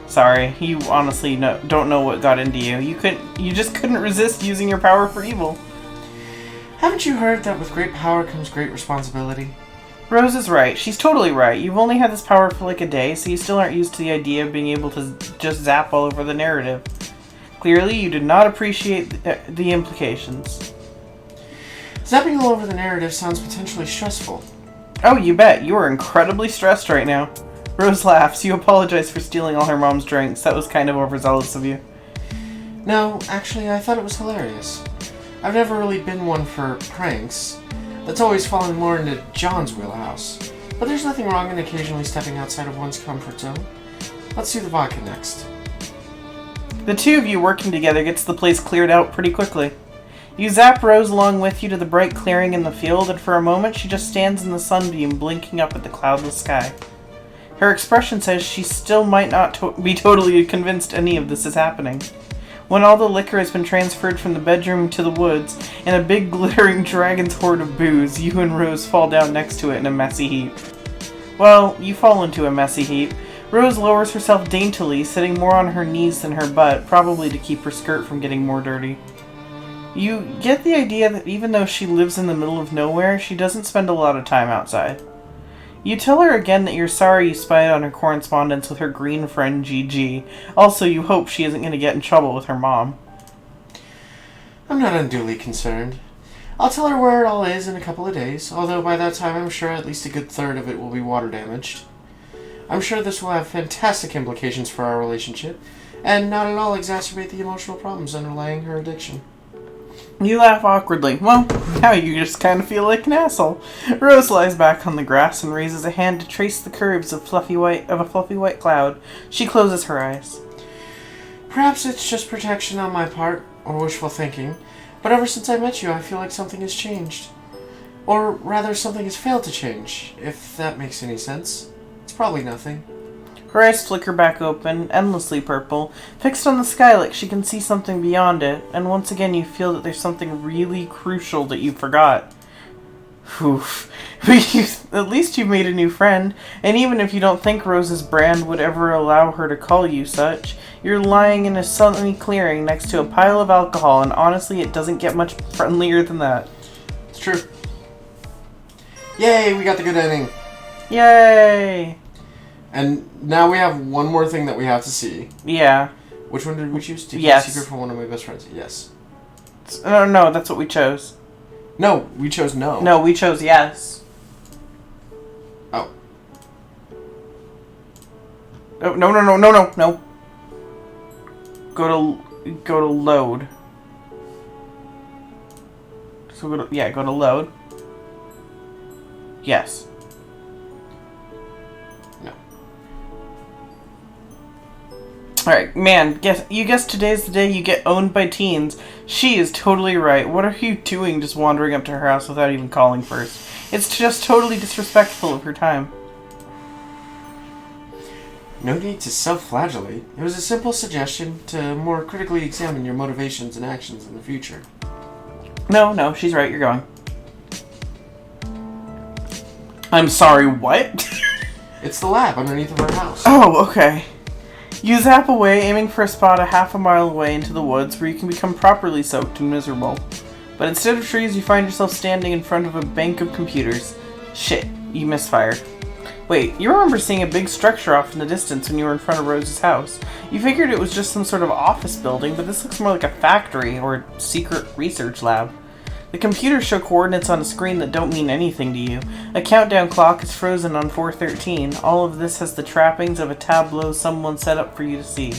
Sorry, you honestly don't know what got into you. You just couldn't resist using your power for evil. Haven't you heard that with great power comes great responsibility? Rose is right. She's totally right. You've only had this power for like a day, so you still aren't used to the idea of being able to just zap all over the narrative. Clearly, you did not appreciate the implications. Zapping all over the narrative sounds potentially stressful. Oh, you bet. You are incredibly stressed right now. Rose laughs. You apologize for stealing all her mom's drinks. That was kind of overzealous of you. No, actually, I thought it was hilarious. I've never really been one for pranks. That's always fallen more into John's wheelhouse. But there's nothing wrong in occasionally stepping outside of one's comfort zone. Let's do the vodka next. The two of you working together gets the place cleared out pretty quickly. You zap Rose along with you to the bright clearing in the field, and for a moment she just stands in the sunbeam blinking up at the cloudless sky. Her expression says she still might not be totally convinced any of this is happening. When all the liquor has been transferred from the bedroom to the woods, and a big glittering dragon's hoard of booze, you and Rose fall down next to it in a messy heap. Well, you fall into a messy heap. Rose lowers herself daintily, sitting more on her knees than her butt, probably to keep her skirt from getting more dirty. You get the idea that even though she lives in the middle of nowhere, she doesn't spend a lot of time outside. You tell her again that you're sorry you spied on her correspondence with her green friend Gigi. Also, you hope she isn't going to get in trouble with her mom. I'm not unduly concerned. I'll tell her where it all is in a couple of days, although by that time I'm sure at least a good third of it will be water damaged. I'm sure this will have fantastic implications for our relationship, and not at all exacerbate the emotional problems underlying her addiction. You laugh awkwardly. Well, now you just kind of feel like an asshole. Rose lies back on the grass and raises a hand to trace the curves of a fluffy white cloud. She closes her eyes. Perhaps it's just protection on my part, or wishful thinking, but ever since I met you, I feel like something has changed. Or rather, something has failed to change, if that makes any sense. It's probably nothing. Her eyes flicker back open, endlessly purple, fixed on the sky like she can see something beyond it, and once again you feel that there's something really crucial that you forgot. Oof. At least you've made a new friend, and even if you don't think Rose's brand would ever allow her to call you such, you're lying in a sunny clearing next to a pile of alcohol, and honestly it doesn't get much friendlier than that. It's true. Yay, we got the good ending. Yay! And now we have one more thing that we have to see. Yeah. Which one did we choose? To Yes. keep a secret from one of my best friends. Yes. No, that's what we chose. No, we chose no. No, we chose yes. Oh. Oh, no. Go to load. So go to load. Yes. Alright, man, you guess today's the day you get owned by teens. She is totally right. What are you doing just wandering up to her house without even calling first? It's just totally disrespectful of her time. No need to self-flagellate. It was a simple suggestion to more critically examine your motivations and actions in the future. No, she's right, you're going. I'm sorry, what? It's the lab underneath of our house. Oh, okay. You zap away, aiming for a spot a half a mile away into the woods where you can become properly soaked and miserable. But instead of trees, you find yourself standing in front of a bank of computers. Shit, you misfired. Wait, you remember seeing a big structure off in the distance when you were in front of Rose's house. You figured it was just some sort of office building, but this looks more like a factory or a secret research lab. The computers show coordinates on a screen that don't mean anything to you. A countdown clock is frozen on 4:13. All of this has the trappings of a tableau someone set up for you to see.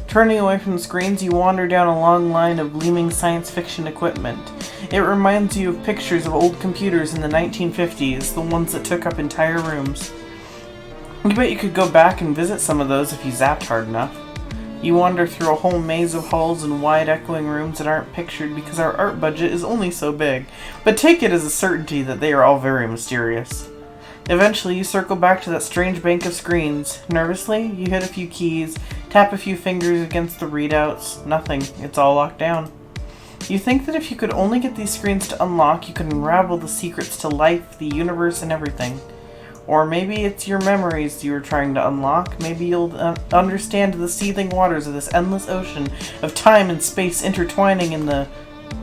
Turning away from the screens, you wander down a long line of gleaming science fiction equipment. It reminds you of pictures of old computers in the 1950s, the ones that took up entire rooms. You bet you could go back and visit some of those if you zapped hard enough. You wander through a whole maze of halls and wide echoing rooms that aren't pictured because our art budget is only so big, but take it as a certainty that they are all very mysterious. Eventually, you circle back to that strange bank of screens. Nervously, you hit a few keys, tap a few fingers against the readouts. Nothing. It's all locked down. You think that if you could only get these screens to unlock, you could unravel the secrets to life, the universe, and everything. Or maybe it's your memories you were trying to unlock. Maybe you'll understand the seething waters of this endless ocean of time and space intertwining in the...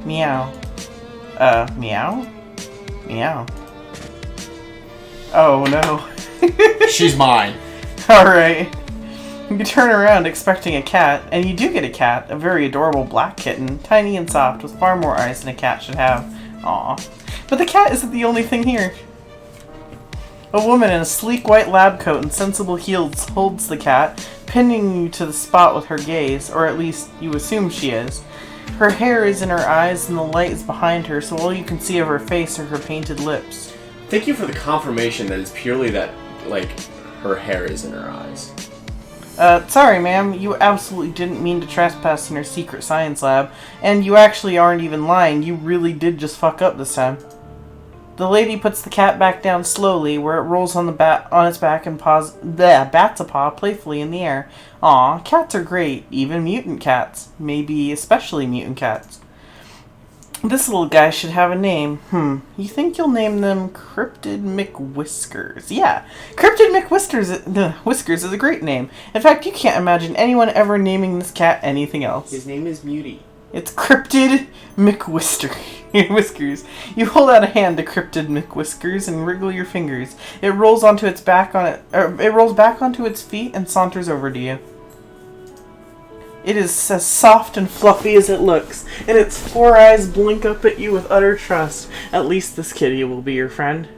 Meow. Meow? Meow. Oh, no. She's mine. Alright. You turn around expecting a cat, and you do get a cat, a very adorable black kitten, tiny and soft, with far more eyes than a cat should have. Aww. But the cat isn't the only thing here. A woman in a sleek white lab coat and sensible heels holds the cat, pinning you to the spot with her gaze, or at least you assume she is. Her hair is in her eyes and the light is behind her, so all you can see of her face are her painted lips. Thank you for the confirmation that it's purely that, like, her hair is in her eyes. Sorry, ma'am, you absolutely didn't mean to trespass in her secret science lab, and you actually aren't even lying, you really did just fuck up this time. The lady puts the cat back down slowly, where it rolls on its back and bats a paw playfully in the air. Aw, cats are great, even mutant cats. Maybe especially mutant cats. This little guy should have a name. You think you'll name them Cryptid McWhiskers? Yeah, Cryptid Whiskers is a great name. In fact, you can't imagine anyone ever naming this cat anything else. His name is Muty. It's Cryptid Whiskers. You hold out a hand to Cryptid McWhiskers and wriggle your fingers. It rolls back onto its feet and saunters over to you. It is as soft and fluffy as it looks, and its 4 eyes blink up at you with utter trust. At least this kitty will be your friend.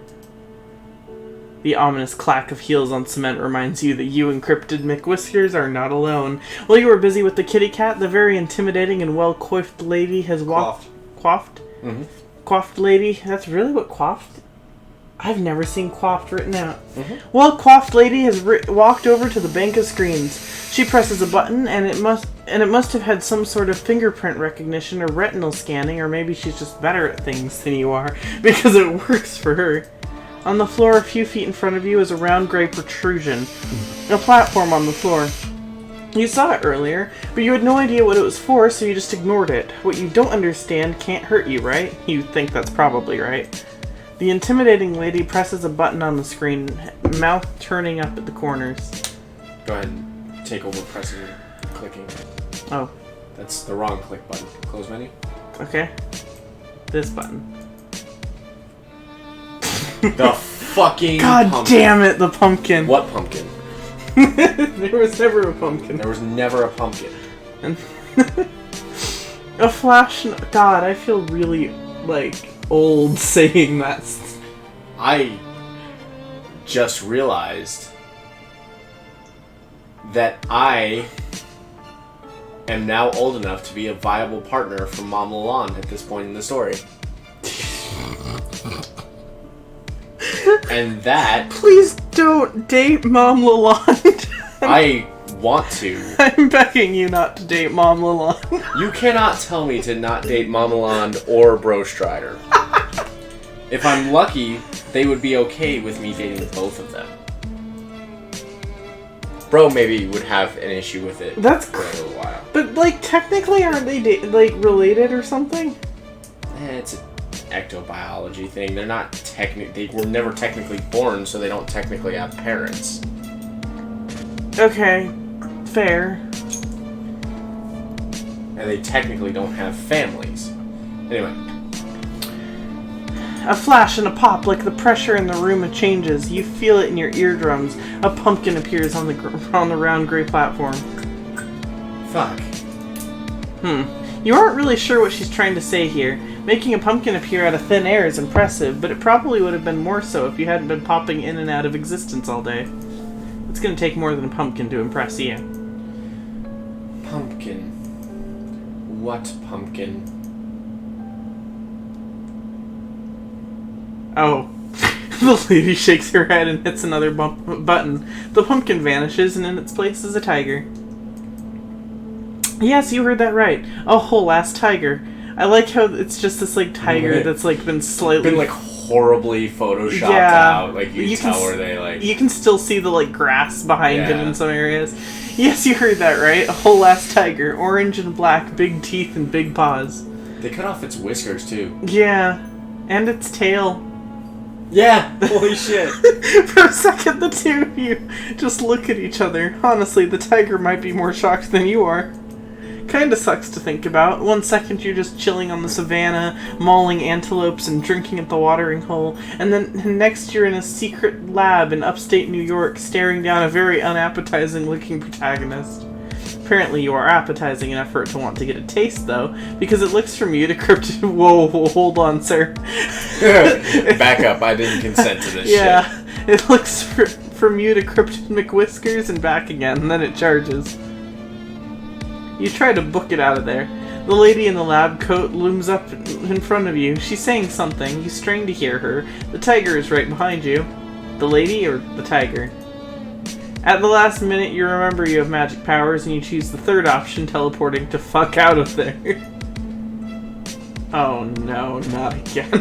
The ominous clack of heels on cement reminds you that you and Cryptid McWhiskers are not alone. While you are busy with the kitty cat, the very intimidating and well-coiffed lady has walked... Coiffed? Mm-hmm. Coiffed lady? That's really what coiffed? I've never seen coiffed written out. Mm-hmm. Well, coiffed lady has walked over to the bank of screens. She presses a button, and it must have had some sort of fingerprint recognition or retinal scanning, or maybe she's just better at things than you are, because it works for her. On the floor a few feet in front of you is a round gray protrusion. A platform on the floor. You saw it earlier, but you had no idea what it was for, so you just ignored it. What you don't understand can't hurt you, right? You think that's probably right. The intimidating lady presses a button on the screen, mouth turning up at the corners. Go ahead and take over pressing and clicking. Oh. That's the wrong click button. Close menu. Okay. This button. The fucking God pumpkin. damn it, the pumpkin. What pumpkin? There was never a pumpkin. There was never a pumpkin. A flash... God, I feel really, old saying that. I just realized that I am now old enough to be a viable partner for Mom Lalonde at this point in the story. And that... Please don't date Mom Lalonde. I want to. I'm begging you not to date Mom Lalonde. You cannot tell me to not date Mom Lalonde or Bro Strider. If I'm lucky, they would be okay with me dating both of them. Bro maybe would have an issue with it That's for a little while. But, technically aren't they, related or something? It's an ectobiology thing. They're not they were never technically born, so they don't technically have parents. Okay. Fair. And they technically don't have families. Anyway. A flash and a pop, like the pressure in the room changes. You feel it in your eardrums. A pumpkin appears on the round gray platform. Fuck. You aren't really sure what she's trying to say here. Making a pumpkin appear out of thin air is impressive, but it probably would have been more so if you hadn't been popping in and out of existence all day. It's gonna take more than a pumpkin to impress you. Pumpkin. What pumpkin? Oh. The lady shakes her head and hits another button. The pumpkin vanishes, and in its place is a tiger. Yes, you heard that right. A whole-ass tiger. I like how it's just this, tiger that's, been slightly... Been, horribly photoshopped out. You can tell where they, You can still see the, grass behind him Yeah. in some areas. Yes, you heard that right. A whole-ass tiger. Orange and black, big teeth and big paws. They cut off its whiskers, too. Yeah. And its tail. Yeah! Holy shit! For a second, the two of you just look at each other. Honestly, the tiger might be more shocked than you are. Kinda sucks to think about. One second you're just chilling on the savannah, mauling antelopes and drinking at the watering hole, and then next you're in a secret lab in upstate New York staring down a very unappetizing looking protagonist. Apparently you are appetizing enough for it to want to get a taste, though, because it looks from you to Cryptid... Whoa, hold on, sir. Back up, I didn't consent to this shit. Yeah, it looks from you to Cryptid McWhiskers and back again, and then it charges. You try to book it out of there. The lady in the lab coat looms up in front of you. She's saying something. You strain to hear her. The tiger is right behind you. The lady or the tiger? At the last minute, you remember you have magic powers and you choose the third option, teleporting to fuck out of there. Oh no, not again.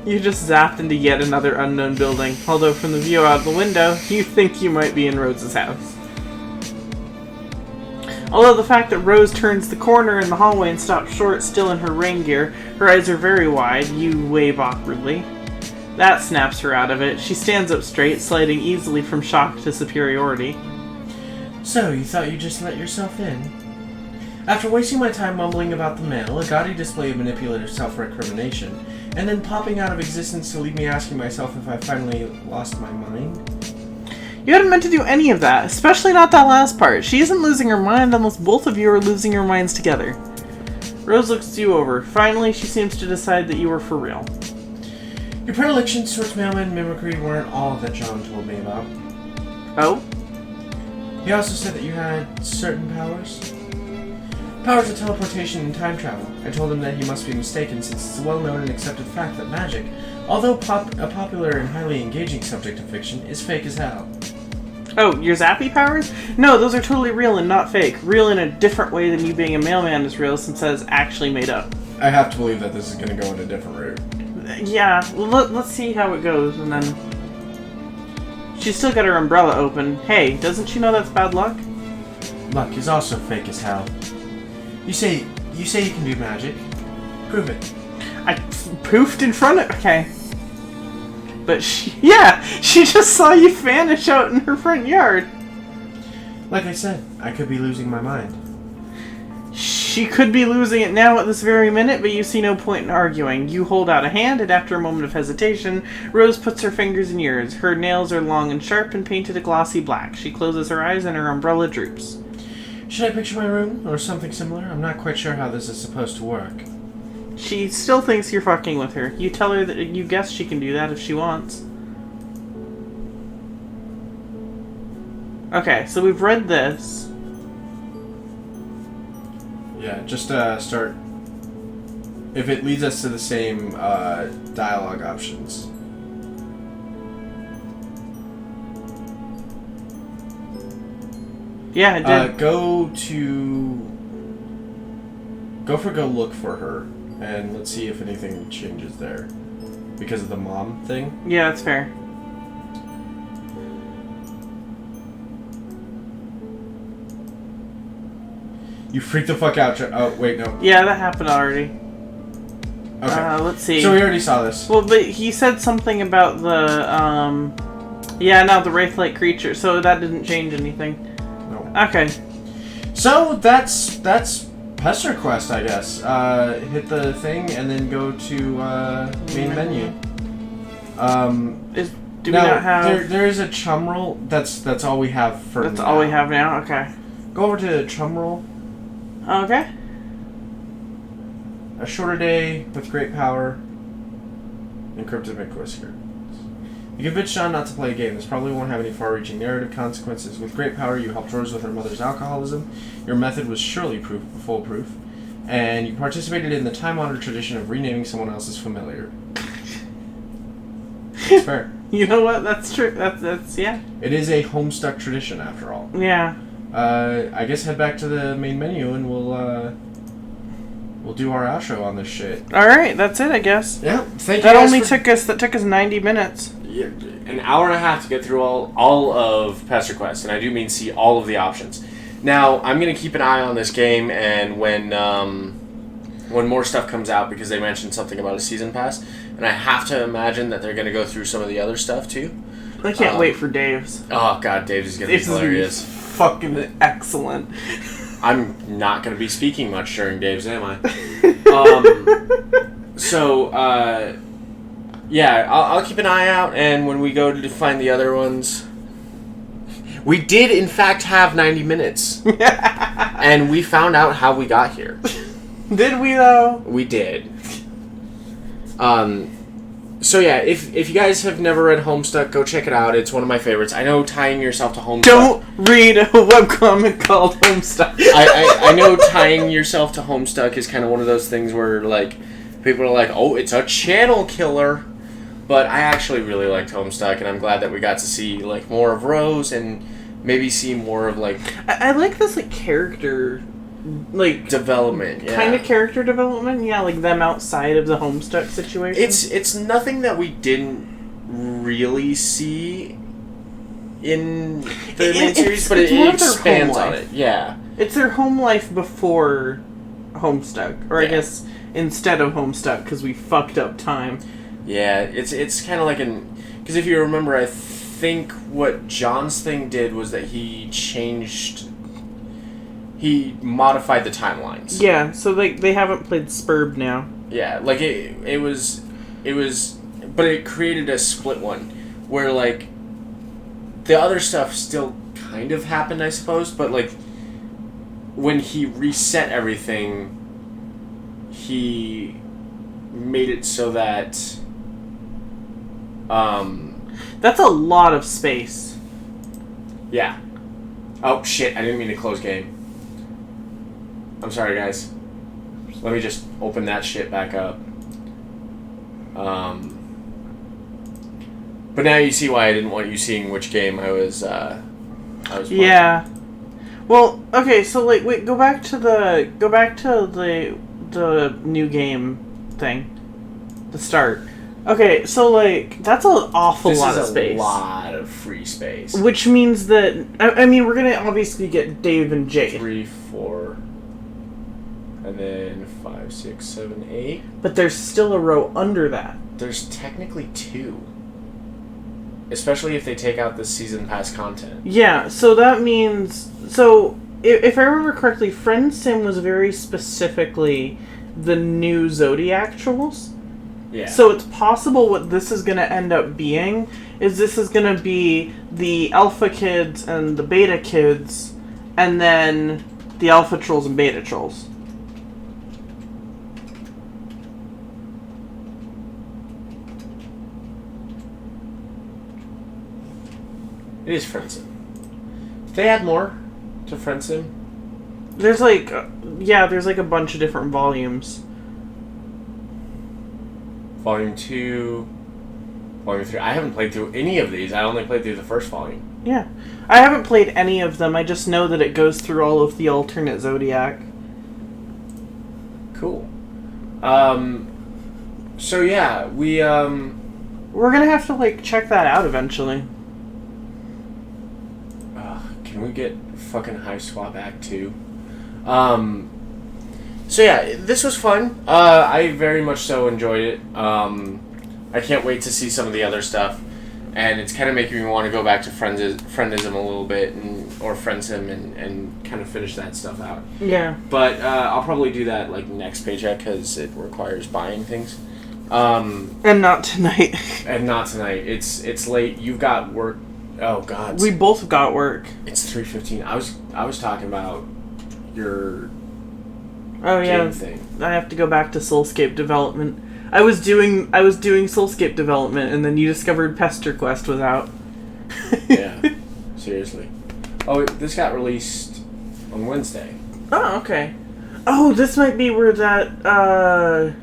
You just zapped into yet another unknown building, although from the view out the window, you think you might be in Rose's house. Although the fact that Rose turns the corner in the hallway and stops short, still in her rain gear, her eyes are very wide, you wave awkwardly. That snaps her out of it. She stands up straight, sliding easily from shock to superiority. So, you thought you'd just let yourself in? After wasting my time mumbling about the mail, a gaudy display of manipulative self-recrimination, and then popping out of existence to leave me asking myself if I finally lost my mind? You hadn't meant to do any of that, especially not that last part. She isn't losing her mind unless both of you are losing your minds together. Rose looks you over. Finally, she seems to decide that you were for real. Your predilections towards mailman mimicry weren't all that John told me about. Oh? He also said that you had certain powers. Powers of teleportation and time travel. I told him that he must be mistaken since it's a well-known and accepted fact that magic, although a popular and highly engaging subject of fiction, is fake as hell. Oh, your zappy powers? No, those are totally real and not fake. Real in a different way than you being a mailman is real, since that is actually made up. I have to believe that this is going to go in a different route. Yeah, let's see how it goes, and then... She's still got her umbrella open. Hey, doesn't she know that's bad luck? Luck is also fake as hell. You say you can do magic. Prove it. I poofed in front of... Okay. But she just saw you vanish out in her front yard. Like I said, I could be losing my mind. She could be losing it now at this very minute, but you see no point in arguing. You hold out a hand, and after a moment of hesitation, Rose puts her fingers in yours. Her nails are long and sharp and painted a glossy black. She closes her eyes and her umbrella droops. Should I picture my room, or something similar? I'm not quite sure how this is supposed to work. She still thinks you're fucking with her. You tell her that you guess she can do that if she wants. Okay, so we've read this. Yeah, just start... If it leads us to the same dialogue options. Yeah, it did. Go look for her, and let's see if anything changes there. Because of the mom thing? Yeah, that's fair. You freaked the fuck out. Oh, wait, no. Yeah, that happened already. Okay. Let's see. So we already saw this. Well, but he said something about the, the Wraith-like creature, so that didn't change anything. No. Okay. So that's PesterQuest, I guess. Hit the thing and then go to main menu. Do we not have... There is a chum roll. That's all we have for That's now. all we have now? Okay. Go over to chum roll. Okay. A shorter day with great power. Encrypted McQuest here. You convinced Sean not to play a game. This probably won't have any far-reaching narrative consequences. With great power, you helped Rose with her mother's alcoholism. Your method was surely foolproof. And you participated in the time-honored tradition of renaming someone else's familiar. It's fair. You know what? That's true. That's yeah. It is a Homestuck tradition, after all. Yeah. I guess head back to the main menu and we'll do our outro on this shit. All right, that's it, I guess. Yeah, thank you. That took us 90 minutes. Yeah, an hour and a half to get through all of PesterQuest, and I do mean see all of the options. Now, I'm going to keep an eye on this game, and when more stuff comes out, because they mentioned something about a season pass, and I have to imagine that they're going to go through some of the other stuff, too. I can't wait for Dave's. Oh, God, Dave's is going to be hilarious. Fucking excellent. I'm not going to be speaking much during Dave's, am I? I'll keep an eye out, and when we go to find the other ones... We did, in fact, have 90 minutes. And we found out how we got here. Did we, though? We did. So yeah, if you guys have never read Homestuck, go check it out. It's one of my favorites. I know tying yourself to Homestuck... Don't read a webcomic called Homestuck. I know tying yourself to Homestuck is kind of one of those things where, like, people are like, oh, it's a channel killer. But I actually really liked Homestuck, and I'm glad that we got to see like more of Rose and maybe see more of like I like this like character, like development, kind of character development. Yeah, like them outside of the Homestuck situation. It's nothing that we didn't really see in the main series, but it expands on it. Yeah, it's their home life before Homestuck, or I guess instead of Homestuck, because we fucked up time. Yeah, it's kind of like because if you remember, I think what John's thing did was that he modified the timelines. Yeah, so like they haven't played Spurb now. Yeah, like it was, but it created a split one where like the other stuff still kind of happened, I suppose, but like when he reset everything, he made it so that that's a lot of space. Yeah. Oh shit, I didn't mean to close game. I'm sorry guys. Let me just open that shit back up. But now you see why I didn't want you seeing which game I was playing. Yeah. Well, okay, so like wait, go back to the new game thing. The start. Okay, so like that's an awful lot of space. This is a lot of free space. Which means that I mean we're gonna obviously get Dave and Jade. 3, 4, and then 5, 6, 7, 8. But there's still a row under that. There's technically 2. Especially if they take out the season pass content. Yeah, so that means if I remember correctly, Friend Sim was very specifically the new Zodiac trolls. Yeah. So it's possible what this is going to end up being is this is going to be the alpha kids and the beta kids, and then the alpha trolls and beta trolls. It is Friendsim. Did they add more to Friendsim? There's like, there's like a bunch of different volumes. Volume 2, Volume 3. I haven't played through any of these. I only played through the first volume. Yeah. I haven't played any of them. I just know that it goes through all of the alternate Zodiac. Cool. So yeah, we're gonna have to like check that out eventually. Can we get fucking High Swap Act 2? So yeah, this was fun. I very much so enjoyed it. I can't wait to see some of the other stuff, and it's kind of making me want to go back to Friendism a little bit, or Friendsim, and kind of finish that stuff out. Yeah. But I'll probably do that like next paycheck because it requires buying things. And not tonight. And not tonight. It's late. You've got work. Oh God. We both got work. It's 3:15. I was talking about your game thing. I have to go back to Soulscape development. I was doing Soulscape development, and then you discovered PesterQuest was out. Yeah. Seriously. Oh, this got released on Wednesday. Oh, okay. Oh, this might be where that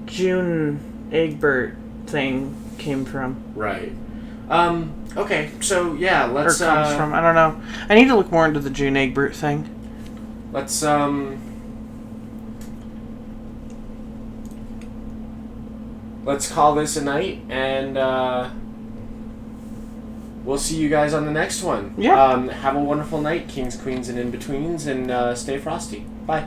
June Egbert thing came from. Right. Okay, so yeah, let's or comes from. I don't know. I need to look more into the June Egbert thing. Let's call this a night, and we'll see you guys on the next one. Yeah. Have a wonderful night, kings, queens, and in-betweens, and stay frosty. Bye.